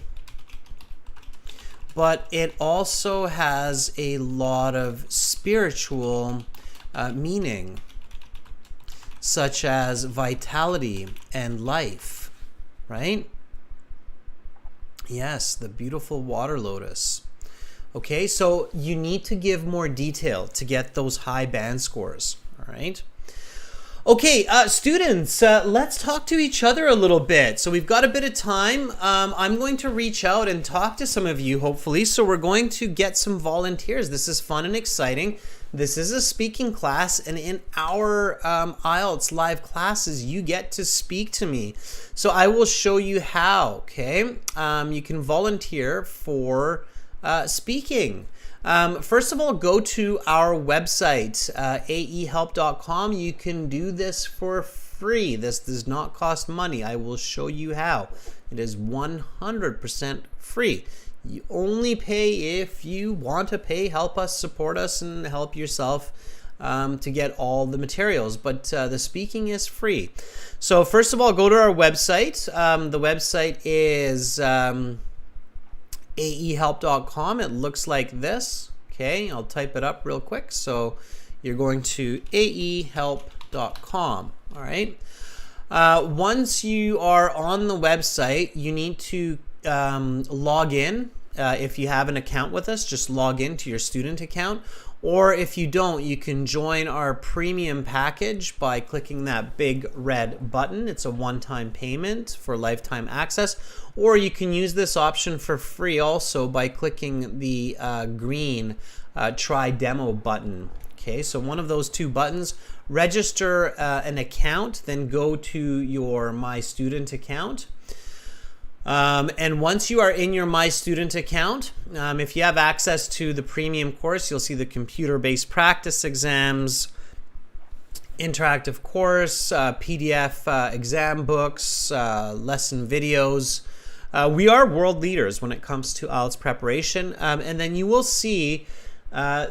but it also has a lot of spiritual meaning, such as vitality and life, right? Yes, the beautiful water lotus. Okay, so you need to give more detail to get those high band scores, all right? Okay, students, let's talk to each other a little bit. So we've got a bit of time. I'm going to reach out and talk to some of you, hopefully. So we're going to get some volunteers. This is fun and exciting. This is a speaking class, and in our IELTS live classes, you get to speak to me. So I will show you how, okay? You can volunteer for speaking. First of all, go to our website, aehelp.com. You can do this for free. This does not cost money. I will show you how. It is 100% free. You only pay if you want to pay. Help us, support us, and help yourself to get all the materials. But the speaking is free. So first of all, go to our website. The website is aehelp.com. It looks like this. Okay, I'll type it up real quick. So you're going to aehelp.com. All right. Once you are on the website, you need to log in. If you have an account with us, just log in to your student account, Or if you don't, you can join our premium package by clicking that big red button. It's a one-time payment for lifetime access. Or you can use this option for free also by clicking the green try demo button. Okay, so one of those two buttons. Register an account, then go to your My Student account. And once you are in your My Student account, if you have access to the premium course, you'll see the computer-based practice exams, interactive course, PDF exam books, lesson videos. We are world leaders when it comes to IELTS preparation. And then you will see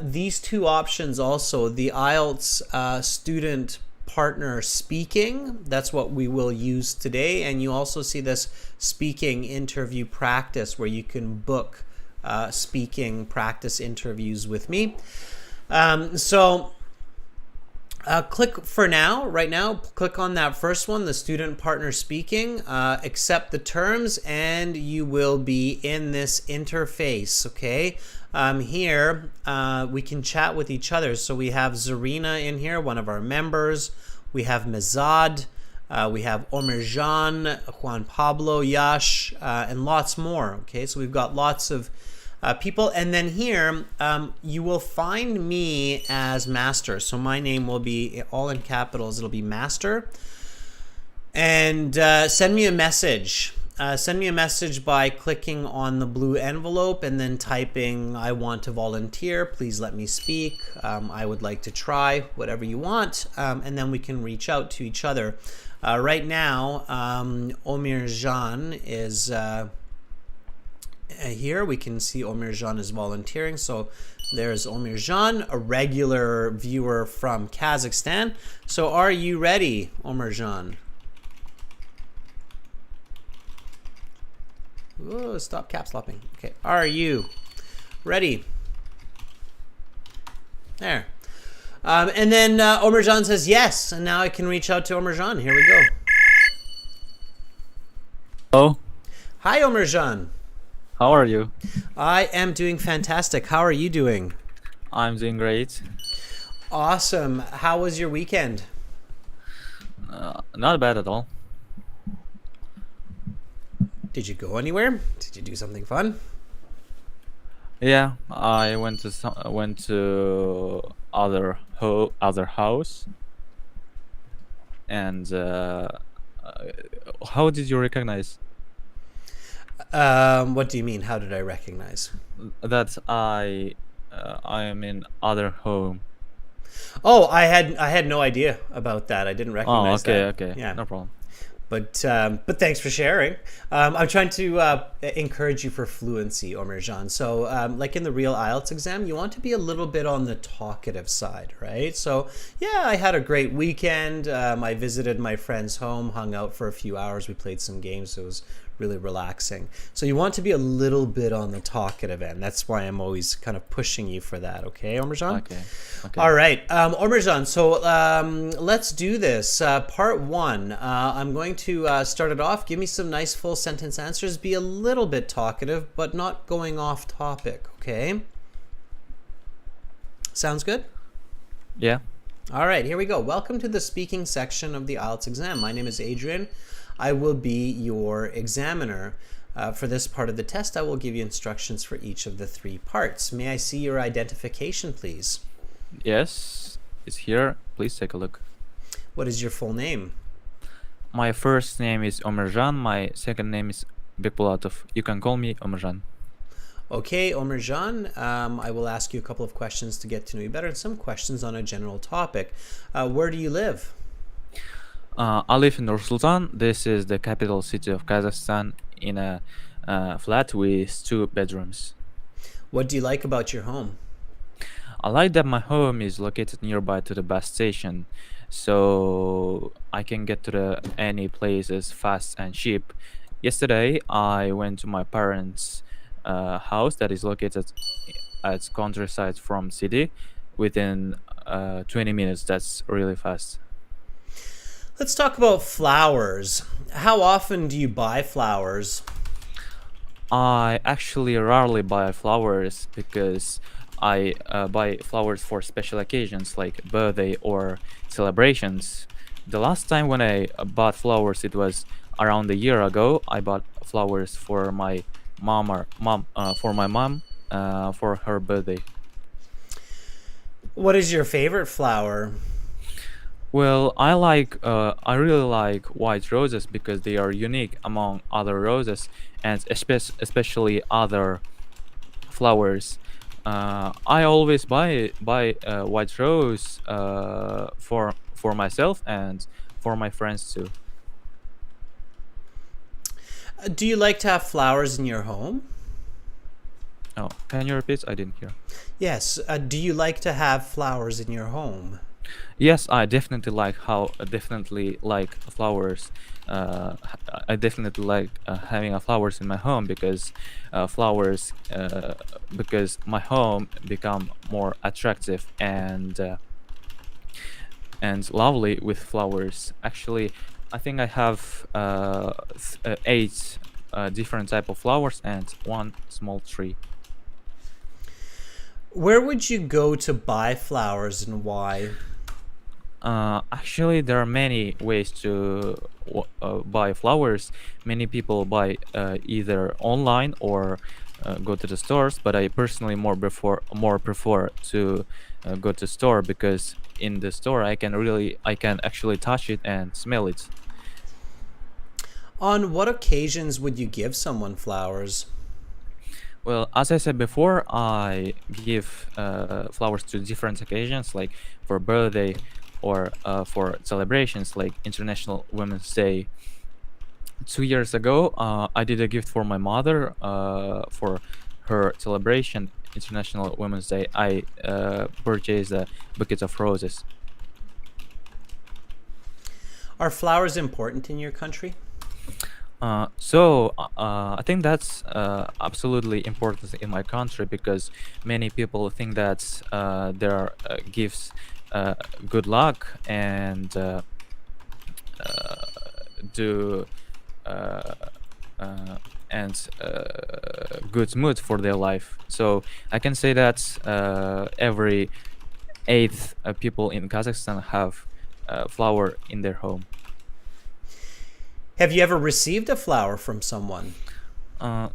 these two options also, the IELTS student partner speaking. That's what we will use today. And you also see this speaking interview practice where you can book speaking practice interviews with me. Click for now, right now, click on that first one, the student partner speaking, accept the terms, and you will be in this interface, okay? Here, we can chat with each other. So we have Zarina in here, one of our members. We have Mizad. We have Omerjan, Juan Pablo, Yash, and lots more, okay? So we've got lots of people. And then here, you will find me as Master. So my name will be all in capitals. It'll be Master. And send me a message. Send me a message by clicking on the blue envelope and then typing, I want to volunteer. Please let me speak. I would like to try, whatever you want. And then we can reach out to each other. Right now, Omerjan is here. We can see Omerjan is volunteering. So there's Omerjan, a regular viewer from Kazakhstan. So are you ready, Omerjan? Whoa, stop caps lopping. Okay, are you ready? There. And then Omerjan says yes, and now I can reach out to Omerjan. Here we go. Hello. Hi, Omerjan. How are you? I am doing fantastic. How are you doing? I'm doing great. Awesome. How was your weekend? Not bad at all. Did you go anywhere? Did you do something fun? Yeah, I went to other house, and how did you recognize What do you mean? How did I recognize? that I am in other home? Oh, I had no idea about that. I didn't recognize that. Okay, Yeah. no problem. But thanks for sharing. I'm trying to encourage you for fluency, Omerjan. So like in the real IELTS exam, you want to be a little bit on the talkative side, right? So yeah, I had a great weekend. I visited my friend's home, hung out for a few hours. We played some games. It was really relaxing. So you want to be a little bit on the talkative end. That's why I'm always kind of pushing you for that. Okay, Omerjan? Okay. All right, Omerjan, so let's do this. Part one, I'm going to start it off. Give me some nice full sentence answers. Be a little bit talkative, but not going off topic, okay? Sounds good? Yeah. All right, here we go. Welcome to the speaking section of the IELTS exam. My name is Adrian. I will be your examiner. For this part of the test, I will give you instructions for each of the three parts. May I see your identification, please? Yes, it's here. Please take a look. What is your full name? My first name is Omerjan. My second name is Bekbulatov. You can call me Omerjan. Okay, Omerjan, I will ask you a couple of questions to get to know you better and some questions on a general topic. Where do you live? I live in Nur-Sultan. This is the capital city of Kazakhstan, in a flat with 2 bedrooms. What do you like about your home? I like that my home is located nearby to the bus station, so I can get to any places fast and cheap. Yesterday, I went to my parents' house that is located at countryside from city within 20 minutes. That's really fast. Let's talk about flowers. How often do you buy flowers? I actually rarely buy flowers because I buy flowers for special occasions like birthday or celebrations. The last time when I bought flowers, it was around a year ago. I bought flowers for my mom for her birthday. What is your favorite flower? Well, I really like white roses because they are unique among other roses and especially other flowers. I always buy white rose for myself and for my friends too. Do you like to have flowers in your home? Oh, can you repeat? I didn't hear. Yes. Do you like to have flowers in your home? Yes, I definitely like flowers. I definitely like having a flowers in my home because flowers because my home become more attractive and lovely with flowers. Actually, I think I have eight different type of flowers and one small tree. Where would you go to buy flowers and why? Actually, there are many ways to buy flowers. Many people buy either online or go to the stores, but I personally more prefer to go to store because in the store I can actually touch it and smell it. On what occasions would you give someone flowers? Well, as I said before, I give flowers to different occasions, like for birthday or for celebrations like International Women's Day. 2 years ago, I did a gift for my mother for her celebration, International Women's Day. I purchased a bucket of roses. Are flowers important in your country? I think that's absolutely important in my country because many people think that their gifts good luck and do uh, good mood for their life. So I can say that every eighth people in Kazakhstan have flower in their home. Have you ever received a flower from someone? Uh,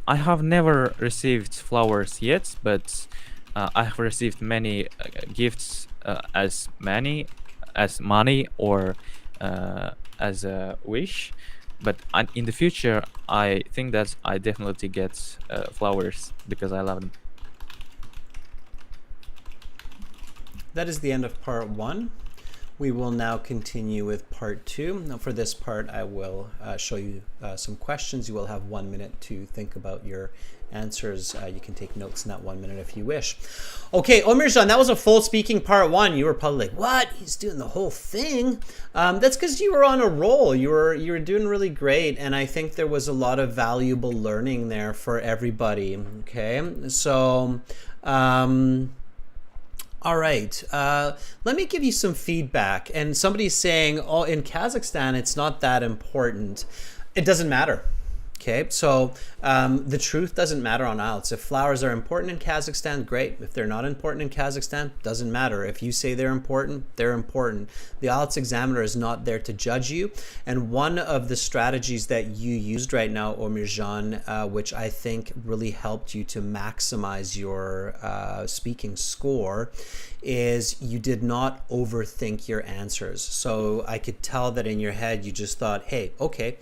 I have never received flowers yet, but I have received many gifts as money or as a wish. But in the future, I think that I definitely get flowers because I love them. That is the end of part one. We will now continue with part two. Now, for this part, I will show you some questions. You will have 1 minute to think about your answers. You can take notes in that 1 minute if you wish. Okay, Omirjan, that was a full speaking part one. You were probably like, "What? He's doing the whole thing." That's because you were on a roll. You were doing really great, and I think there was a lot of valuable learning there for everybody. Okay, so. All right. Let me give you some feedback. And somebody's saying, oh, in Kazakhstan, it's not that important. It doesn't matter. Okay, so the truth doesn't matter on IELTS. If flowers are important in Kazakhstan, great. If they're not important in Kazakhstan, doesn't matter. If you say they're important, they're important. The IELTS examiner is not there to judge you. And one of the strategies that you used right now, Omirjan, which I think really helped you to maximize your speaking score, is you did not overthink your answers. So I could tell that in your head you just thought, hey, okay,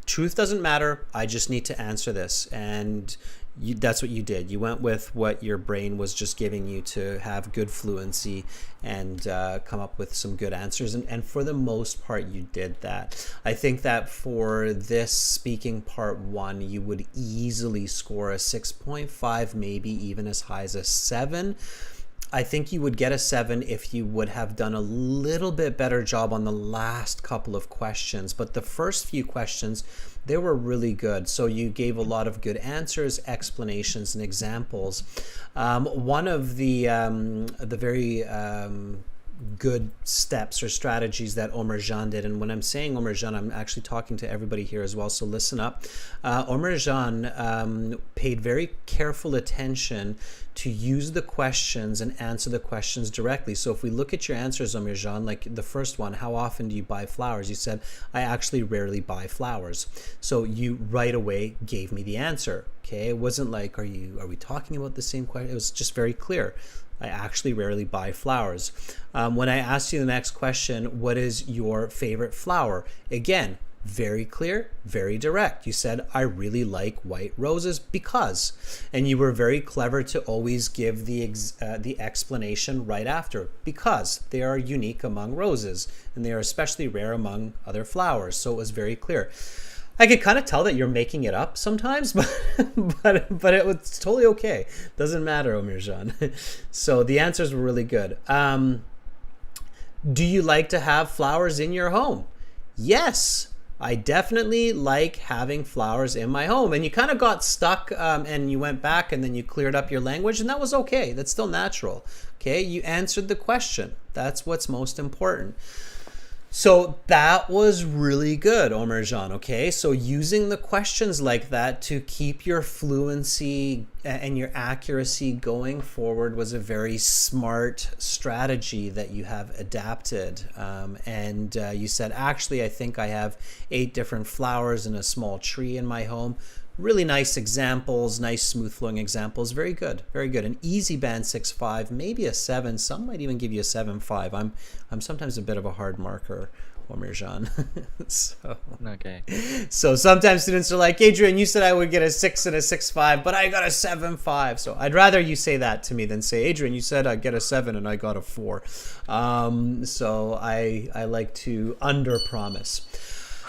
truth doesn't matter. I just need to answer this. And that's what you did. You went with what your brain was just giving you to have good fluency and come up with some good answers. And for the most part, you did that. I think that for this speaking part one, you would easily score a 6.5, maybe even as high as a 7. I think you would get a 7 if you would have done a little bit better job on the last couple of questions. But the first few questions, they were really good. So you gave a lot of good answers, explanations, and examples. One of the very good steps or strategies that Omerjan did. And when I'm saying Omerjan, I'm actually talking to everybody here as well, so listen up. Omerjan paid very careful attention to use the questions and answer the questions directly. So if we look at your answers, Omerjan, like the first one, how often do you buy flowers? You said, I actually rarely buy flowers. So you right away gave me the answer. Okay, it wasn't like, are we talking about the same question? It was just very clear. I actually rarely buy flowers. When I asked you the next question, what is your favorite flower? Again, very clear, very direct. You said, I really like white roses because, and you were very clever to always give the explanation right after, because they are unique among roses and they are especially rare among other flowers. So it was very clear. I could kind of tell that you're making it up sometimes, but it was totally okay. Doesn't matter, Omerjan. So the answers were really good. Do you like to have flowers in your home? Yes, I definitely like having flowers in my home. And you kind of got stuck and you went back and then you cleared up your language, and that was okay. That's still natural. Okay, you answered the question. That's what's most important. So that was really good, Omerjan, okay? So using the questions like that to keep your fluency and your accuracy going forward was a very smart strategy that you have adapted. And you said, actually, I think I have 8 different flowers in a small tree in my home. Really nice examples, nice smooth flowing examples. Very good, very good. An easy band 6.5, maybe a 7. Some might even give you a 7.5. I'm sometimes a bit of a hard marker, Omerjan. Okay. So sometimes students are like, Adrian, you said I would get a 6 and a 6.5, but I got a 7.5. So I'd rather you say that to me than say, Adrian, you said I'd get a 7 and I got a 4. So I like to under promise.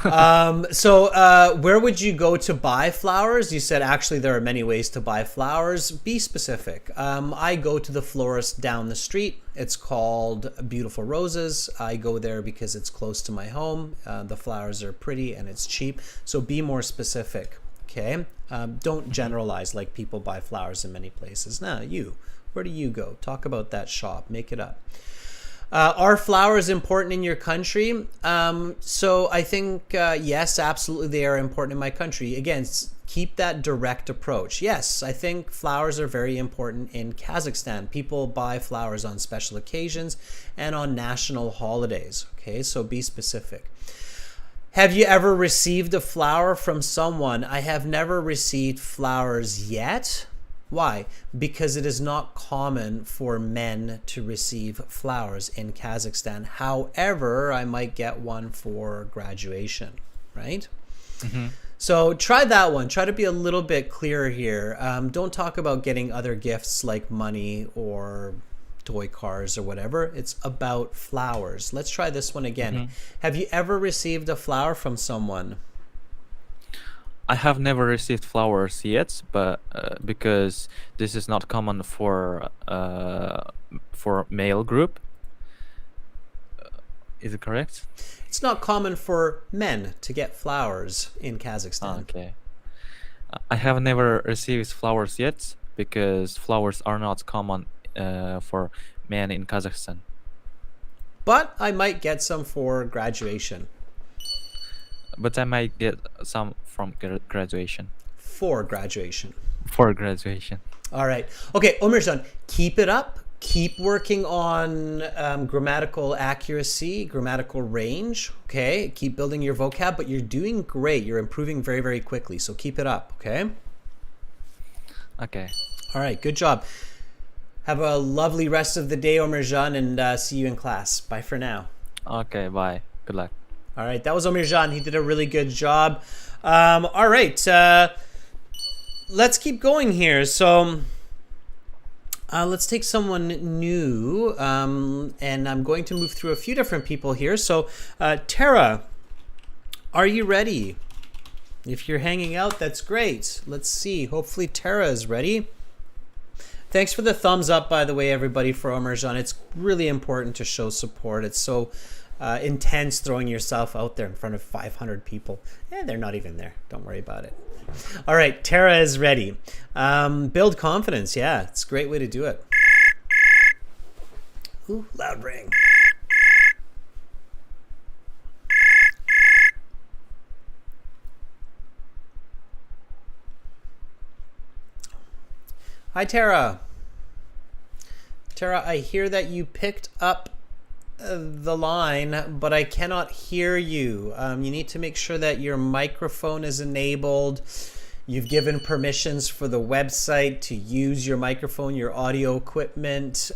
So where would you go to buy flowers? You said actually there are many ways to buy flowers. Be specific. I go to the florist down the street. It's called Beautiful Roses. I go there because it's close to my home. The flowers are pretty and it's cheap. So be more specific. Okay. Don't generalize like people buy flowers in many places. No, where do you go? Talk about that shop. Make it up. Are flowers important in your country? So I think, yes, absolutely they are important in my country. Again, keep that direct approach. Yes, I think flowers are very important in Kazakhstan. People buy flowers on special occasions and on national holidays. Okay, so be specific. Have you ever received a flower from someone? I have never received flowers yet. Why? Because it is not common for men to receive flowers in Kazakhstan. However, I might get one for graduation, right? Mm-hmm. So try that one. Try to be a little bit clearer here. Don't talk about getting other gifts like money or toy cars or whatever. It's about flowers. Let's try this one again. Mm-hmm. Have you ever received a flower from someone? I have never received flowers yet, but because this is not common for male group. Is it correct? It's not common for men to get flowers in Kazakhstan. Okay. I have never received flowers yet because flowers are not common for men in Kazakhstan. But I might get some for graduation. But I might get some from graduation. For graduation. For graduation. All right. Okay, Omerjan, keep it up. Keep working on grammatical accuracy, grammatical range. Okay, keep building your vocab, but you're doing great. You're improving very, very quickly. So keep it up. Okay. Okay. All right. Good job. Have a lovely rest of the day, Omerjan, and see you in class. Bye for now. Okay. Bye. Good luck. All right, that was Omerjan. He did a really good job. All right, let's keep going here. So let's take someone new, and I'm going to move through a few different people here. So Tara, are you ready? If you're hanging out, that's great. Let's see. Hopefully Tara is ready. Thanks for the thumbs up, by the way, everybody, for Omerjan. It's really important to show support. It's so intense throwing yourself out there in front of 500 people. They're not even there. Don't worry about it. All right, Tara is ready. Build confidence. Yeah, it's a great way to do it. Ooh, loud ring. Hi, Tara. Tara, I hear that you picked up the line, but I cannot hear you. You need to make sure that your microphone is enabled. You've given permissions for the website to use your microphone, your audio equipment.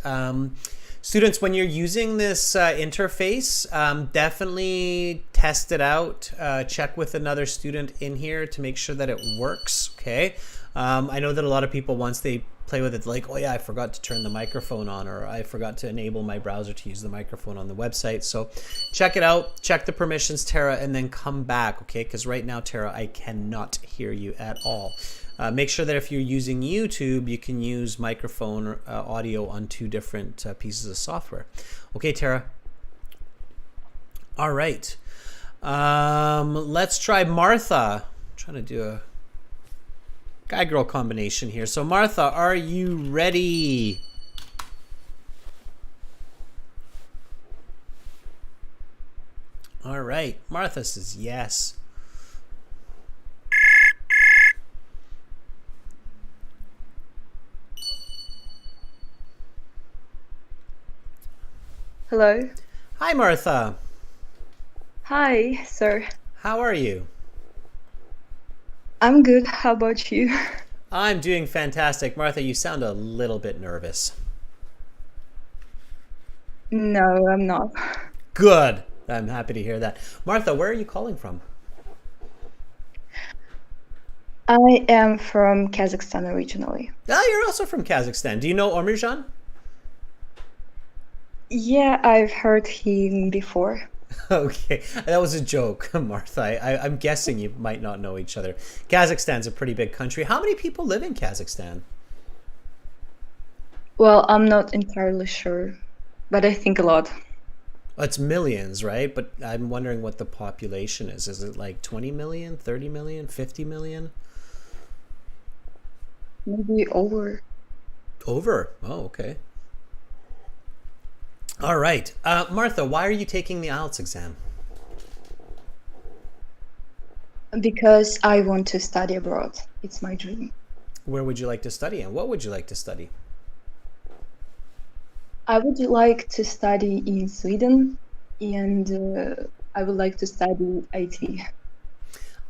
Students, when you're using this interface, definitely test it out. Check with another student in here to make sure that it works, okay? I know that a lot of people, once they play with it, like, oh yeah, I forgot to turn the microphone on, or I forgot to enable my browser to use the microphone on the website. So check it out, check the permissions, Tara, and then come back, okay? Because right now, Tara, I cannot hear you at all. Make sure that if you're using YouTube, you can use microphone audio on 2 different pieces of software. Okay, Tara. All right. Let's try Martha. I'm trying to do a guy-girl combination here. So Martha, are you ready? All right. Martha says yes. Hello. Hi, Martha. Hi, sir. How are you? I'm good. How about you? I'm doing fantastic. Martha, you sound a little bit nervous. No, I'm not. Good. I'm happy to hear that. Martha, where are you calling from? I am from Kazakhstan originally. Ah, you're also from Kazakhstan. Do you know Omirjan? Yeah, I've heard him before. Okay, that was a joke, Martha. I'm guessing you might not know each other. Kazakhstan's a pretty big country. How many people live in Kazakhstan? Well, I'm not entirely sure, but I think a lot. It's millions, right? But I'm wondering what the population is. Is it like 20 million, 30 million, 50 million? Maybe over. Over? Oh, okay. All right. Martha, why are you taking the IELTS exam? Because I want to study abroad. It's my dream. Where would you like to study and what would you like to study? I would like to study in Sweden, and I would like to study IT,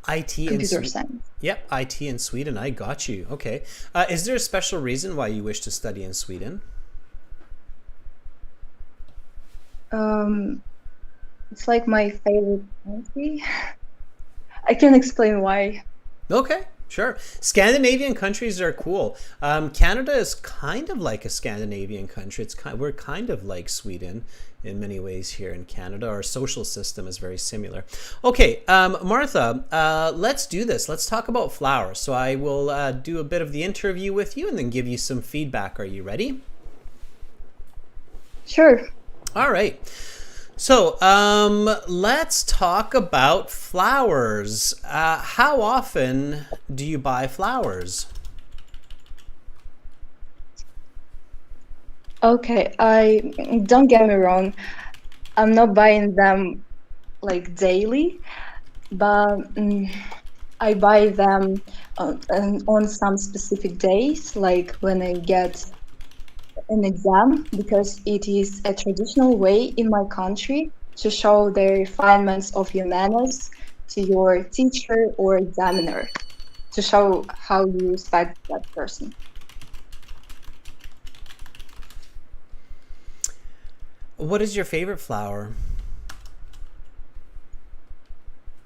IT in computer Sweden. science. Yep, IT in Sweden. I got you. Okay. Is there a special reason why you wish to study in Sweden? It's like my favorite country. I can explain why. Okay, sure. Scandinavian countries are cool. Canada is kind of like a Scandinavian country. We're kind of like Sweden in many ways here in Canada. Our social system is very similar. Okay, Martha, let's do this. Let's talk about flowers. So I will do a bit of the interview with you and then give you some feedback. Are you ready? Sure. All right. So let's talk about flowers. How often do you buy flowers? Okay, don't get me wrong. I'm not buying them like daily, but I buy them on some specific days, like when I get an exam, because it is a traditional way in my country to show the refinements of your manners to your teacher or examiner, to show how you respect that person. What is your favorite flower?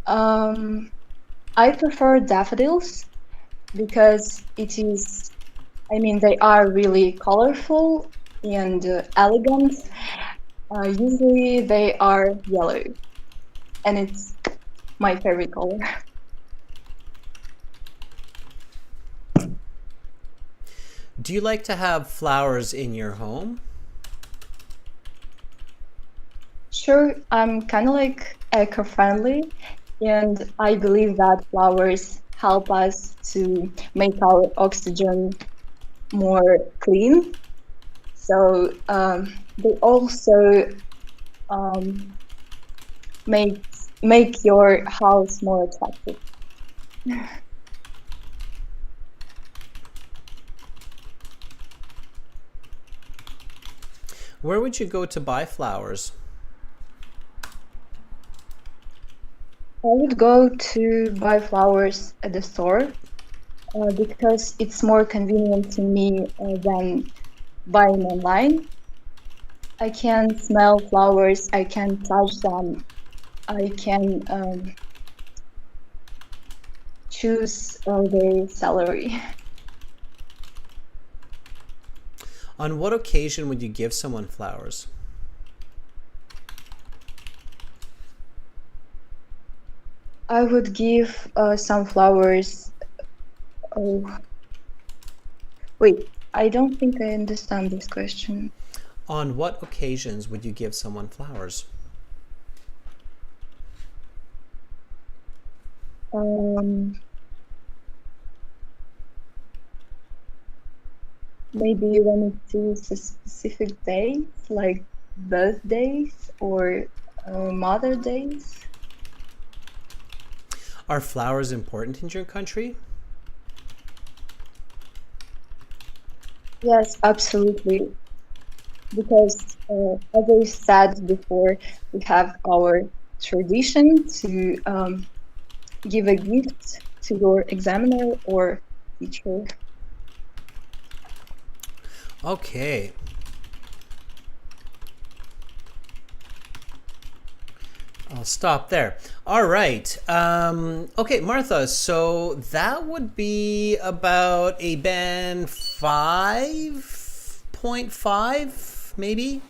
I prefer daffodils because they are really colorful and elegant. Usually they are yellow, and it's my favorite color. Do you like to have flowers in your home? Sure, I'm kind of like eco-friendly, and I believe that flowers help us to make our oxygen more clean. So they also make your house more attractive. Where would you go to buy flowers? I would go to buy flowers at the store because it's more convenient to me than buying online. I can smell flowers, I can touch them, I can choose the celery. On what occasion would you give someone flowers? I would give some flowers. Oh, wait, I don't think I understand this question. On what occasions would you give someone flowers? Maybe when it is a specific day, like birthdays or Mother Days. Are flowers important in your country? Yes, absolutely. Because as I said before, we have our tradition to give a gift to your examiner or teacher. Okay. I'll stop there. All right. Okay, Martha, so that would be about a band 5.5, maybe?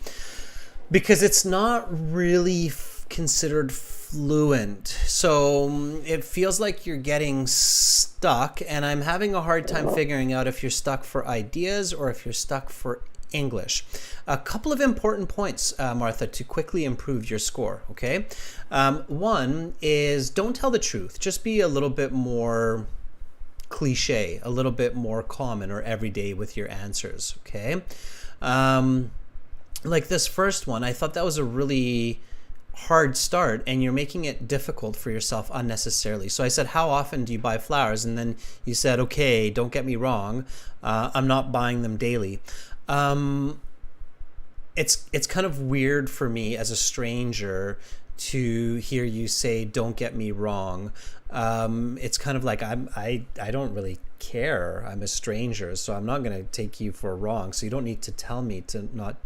Because it's not really considered fluent. So it feels like you're getting stuck, and I'm having a hard time figuring out if you're stuck for ideas or if you're stuck for English. A couple of important points, Martha, to quickly improve your score, okay? One is don't tell the truth. Just be a little bit more cliche, a little bit more common or everyday with your answers, okay? Like this first one, I thought that was a really hard start and you're making it difficult for yourself unnecessarily. So I said, how often do you buy flowers? And then you said, okay, don't get me wrong, I'm not buying them daily. It's kind of weird for me as a stranger to hear you say, don't get me wrong. It's kind of like I don't really care. I'm a stranger, so I'm not going to take you for wrong. So you don't need to tell me to not.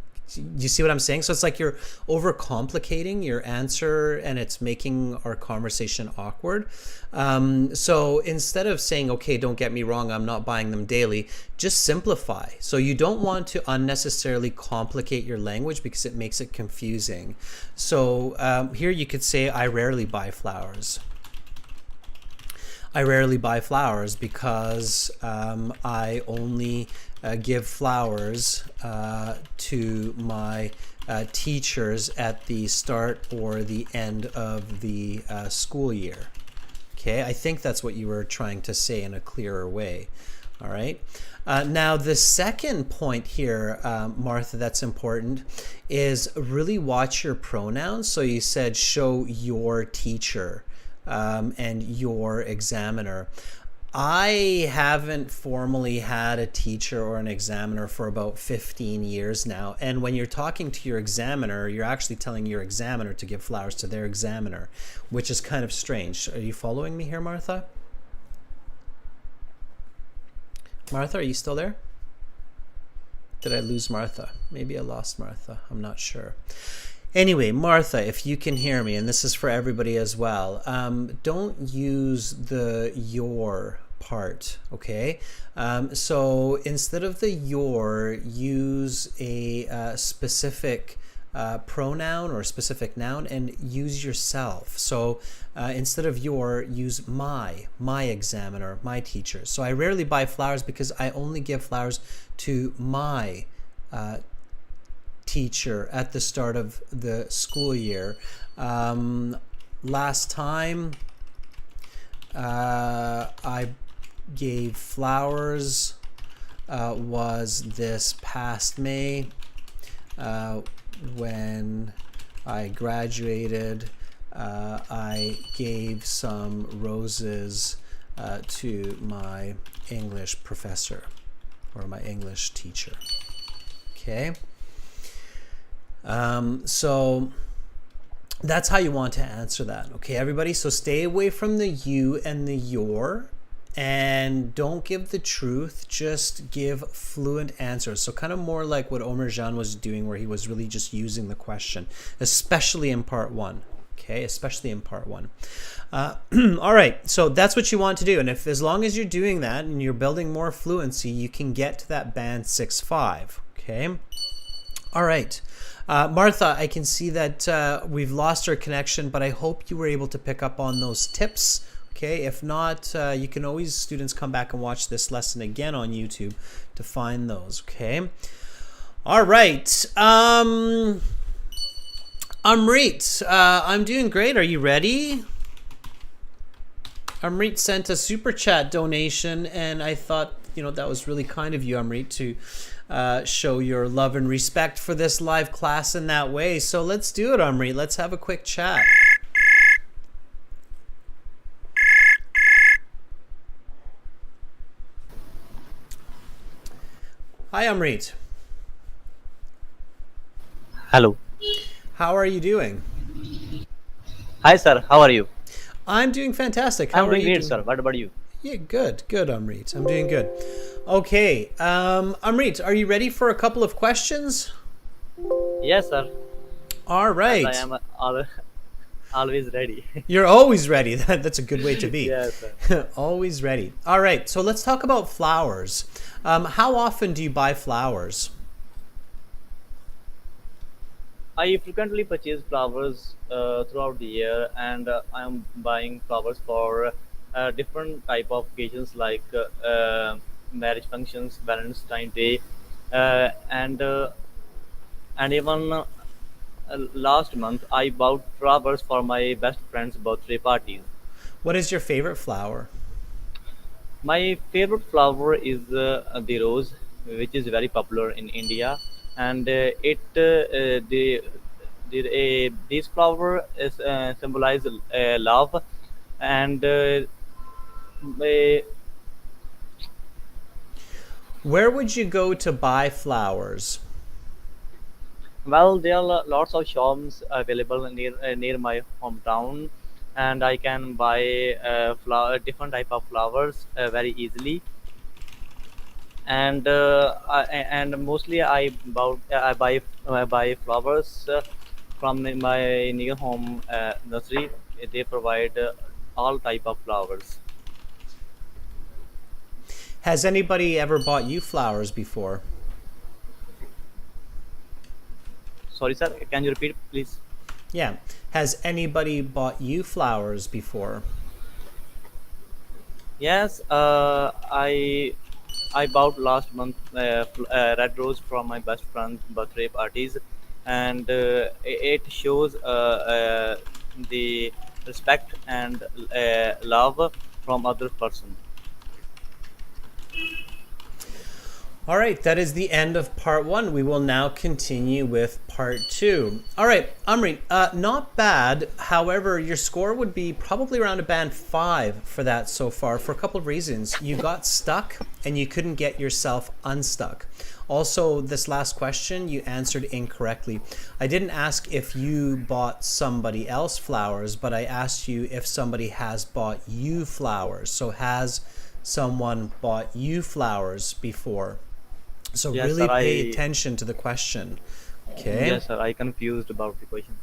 You see what I'm saying? So it's like you're overcomplicating your answer and it's making our conversation awkward. So instead of saying, okay, don't get me wrong, I'm not buying them daily, just simplify. So you don't want to unnecessarily complicate your language because it makes it confusing. So here you could say, I rarely buy flowers. I rarely buy flowers because I only give flowers to my teachers at the start or the end of the school year. Okay, I think that's what you were trying to say in a clearer way. All right. Now, the second point here, Martha, that's important is really watch your pronouns. So you said show your teacher and your examiner. I haven't formally had a teacher or an examiner for about 15 years now. And when you're talking to your examiner, you're actually telling your examiner to give flowers to their examiner, which is kind of strange. Are you following me here, Martha? Martha, are you still there? Did I lose Martha? Maybe I lost Martha. I'm not sure. Anyway, Martha, if you can hear me, and this is for everybody as well, don't use the your part, okay? So instead of the your, use a specific pronoun or specific noun and use yourself. So instead of your, use my examiner, my teacher. So I rarely buy flowers because I only give flowers to my teacher at the start of the school year. Last time I gave flowers was this past May when I graduated. I gave some roses to my English professor or my English teacher. Okay. So that's how you want to answer that. Okay, everybody? So stay away from the you and the your, and don't give the truth, just give fluent answers. So kind of more like what Omer Jan was doing, where he was really just using the question, especially in part one. Okay, especially in part one. All right, so that's what you want to do. And if as long as you're doing that and you're building more fluency, you can get to that band 6-5. Okay. All right. Martha, I can see that we've lost our connection, but I hope you were able to pick up on those tips. Okay, if not, you can always, students, come back and watch this lesson again on YouTube to find those. Okay. All right. Amrit, I'm doing great. Are you ready? Amrit sent a super chat donation, and I thought, that was really kind of you, Amrit, to show your love and respect for this live class in that way. So let's do it, Amrit. Let's have a quick chat. Hi, Amrit. Hello. How are you doing? Hi, sir. How are you? I'm doing fantastic. How I'm are doing you great, doing? sir. What about you? Yeah, good, Amrit. I'm doing good. Okay, Amrit, are you ready for a couple of questions? Yes, sir. All right. I am always ready. You're always ready. That's a good way to be. Yes, sir. Always ready. All right, so let's talk about flowers. How often do you buy flowers? I frequently purchase flowers throughout the year, and I am buying flowers for different type of occasions like marriage functions, Valentine's Day, uh, and uh, and even last month I bought flowers for my best friend's birthday parties. What is your favorite flower? My favorite flower is the rose, which is very popular in India, and this flower is symbolize love, and uh, Where would you go to buy flowers? well, there are lots of shops available near my hometown, and I can buy different type of flowers very easily. And mostly I buy flowers from my near home nursery. They provide all type of flowers. Has anybody ever bought you flowers before? Sorry, sir. Can you repeat, please? Yeah. Has anybody bought you flowers before? Yes. I bought last month red rose from my best friend's birthday parties, and it shows the respect and love from other person. All right, that is the end of part one. We will now continue with part two. All right, Amrit, not bad. However, your score would be probably around a band 5 for that so far for a couple of reasons. You got stuck and you couldn't get yourself unstuck. Also, this last question you answered incorrectly. I didn't ask if you bought somebody else flowers, but I asked you if somebody has bought you flowers. So has someone bought you flowers before? So Yes, really sir. pay attention to the question. Okay? Yes, sir. I confused about the question.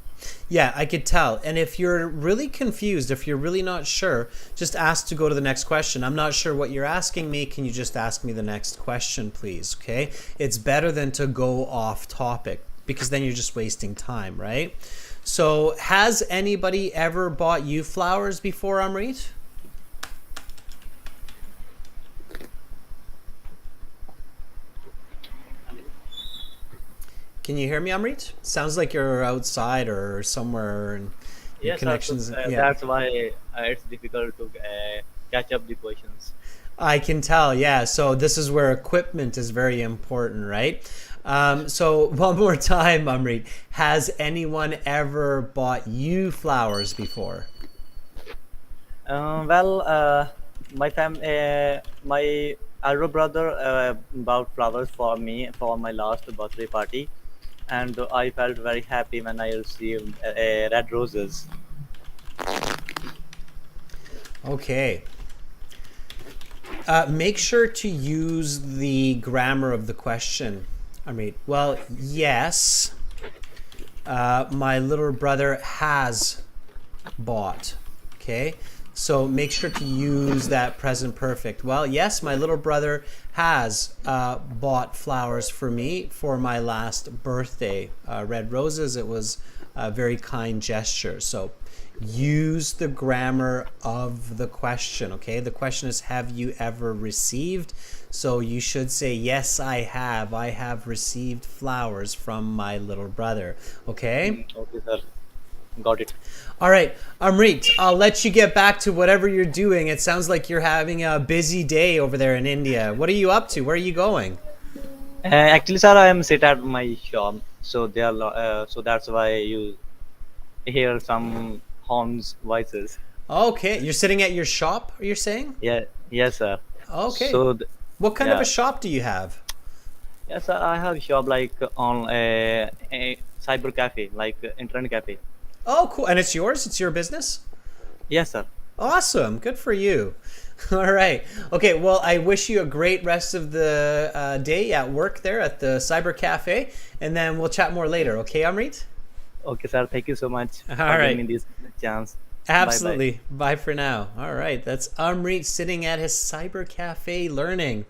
Yeah, I could tell. And if you're really confused, if you're really not sure, just ask to go to the next question. I'm not sure what you're asking me. Can you just ask me the next question, please? Okay? It's better than to go off topic because then you're just wasting time, right? So has anybody ever bought you flowers before, Amrit? Can you hear me, Amrit? Sounds like you're outside or somewhere and your Yes, sir. So, connection's... Yeah. that's why it's difficult to catch up the questions. I can tell, yeah. So this is where equipment is very important, right? So one more time, Amrit. Has anyone ever bought you flowers before? Well, my elder brother bought flowers for me for my last birthday party, and I felt very happy when I received red roses. Okay. Make sure to use the grammar of the question. Well, yes, my little brother has bought. Okay, so make sure to use that present perfect. Well, yes, my little brother has bought flowers for me for my last birthday. Red roses. It was a very kind gesture. So use the grammar of the question. Okay, the question is, have you ever received? So you should say, yes, I have received flowers from my little brother. Okay. Okay, sir. Got it. All right, Amrit, I'll let you get back to whatever you're doing. It sounds like you're having a busy day over there in India. What are you up to? Where are you going? Actually, sir, I am sit at my shop, so they are so that's why you hear some horns voices. Okay, you're sitting at your shop, you're saying? Yeah, yes, sir. Okay. So What kind of yeah. a shop do you have? Yes, sir, I have shop like on a cyber cafe, like internet cafe. Oh, cool. And it's yours? It's your business? Yes, sir. Awesome. Good for you. All right. Okay, well, I wish you a great rest of the day at work there at the cyber cafe, and then we'll chat more later. Okay, Amrit? Okay, sir. Thank you so much All for right. giving me this chance. Absolutely. Bye for now. All right. That's Amrit sitting at his cyber cafe learning.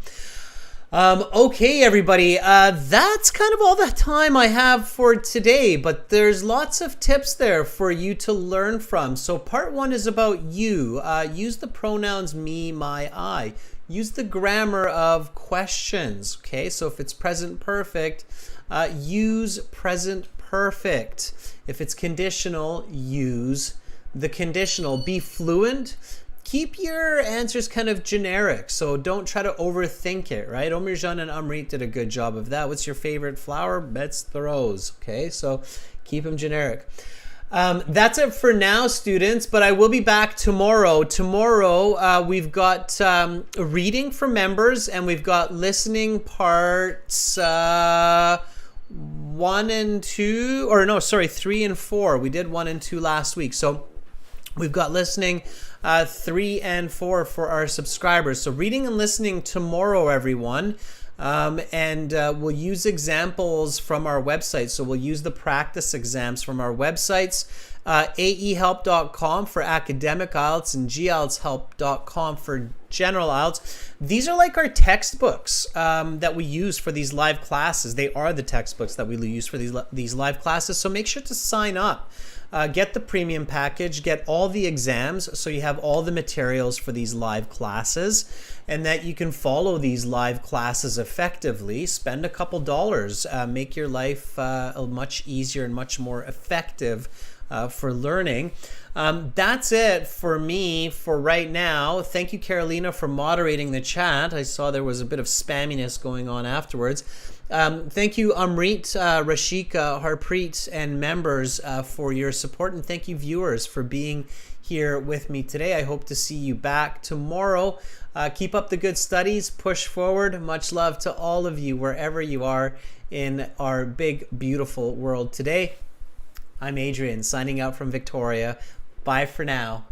Okay, everybody. That's kind of all the time I have for today, but there's lots of tips there for you to learn from. So part one is about you. Use the pronouns me, my, I. Use the grammar of questions. Okay, so if it's present perfect, use present perfect. If it's conditional, use the conditional. Be fluent. Keep your answers kind of generic, so don't try to overthink it, right? Omirjan and Amrit did a good job of that. What's your favorite flower? It's the rose. Okay, so keep them generic. That's it for now, students, but I will be back tomorrow. Tomorrow, we've got reading for members, and we've got listening parts 1 and 2, or no, sorry, 3 and 4. We did 1 and 2 last week, so we've got listening 3 and 4 for our subscribers. So reading and listening tomorrow, everyone. And we'll use examples from our website. So we'll use the practice exams from our websites, aehelp.com for academic IELTS and gieltshelp.com for general IELTS. These are like our textbooks that we use for these live classes. They are the textbooks that we use for these live classes. So make sure to sign up. Get the premium package, get all the exams so you have all the materials for these live classes, and that you can follow these live classes effectively. Spend a couple dollars, make your life much easier and much more effective for learning. That's it for me for right now. Thank you, Carolina, for moderating the chat. I saw there was a bit of spamminess going on afterwards. Thank you, Amrit, Rashika, Harpreet, and members for your support. And thank you, viewers, for being here with me today. I hope to see you back tomorrow. Keep up the good studies. Push forward. Much love to all of you, wherever you are in our big, beautiful world today. I'm Adrian, signing out from Victoria. Bye for now.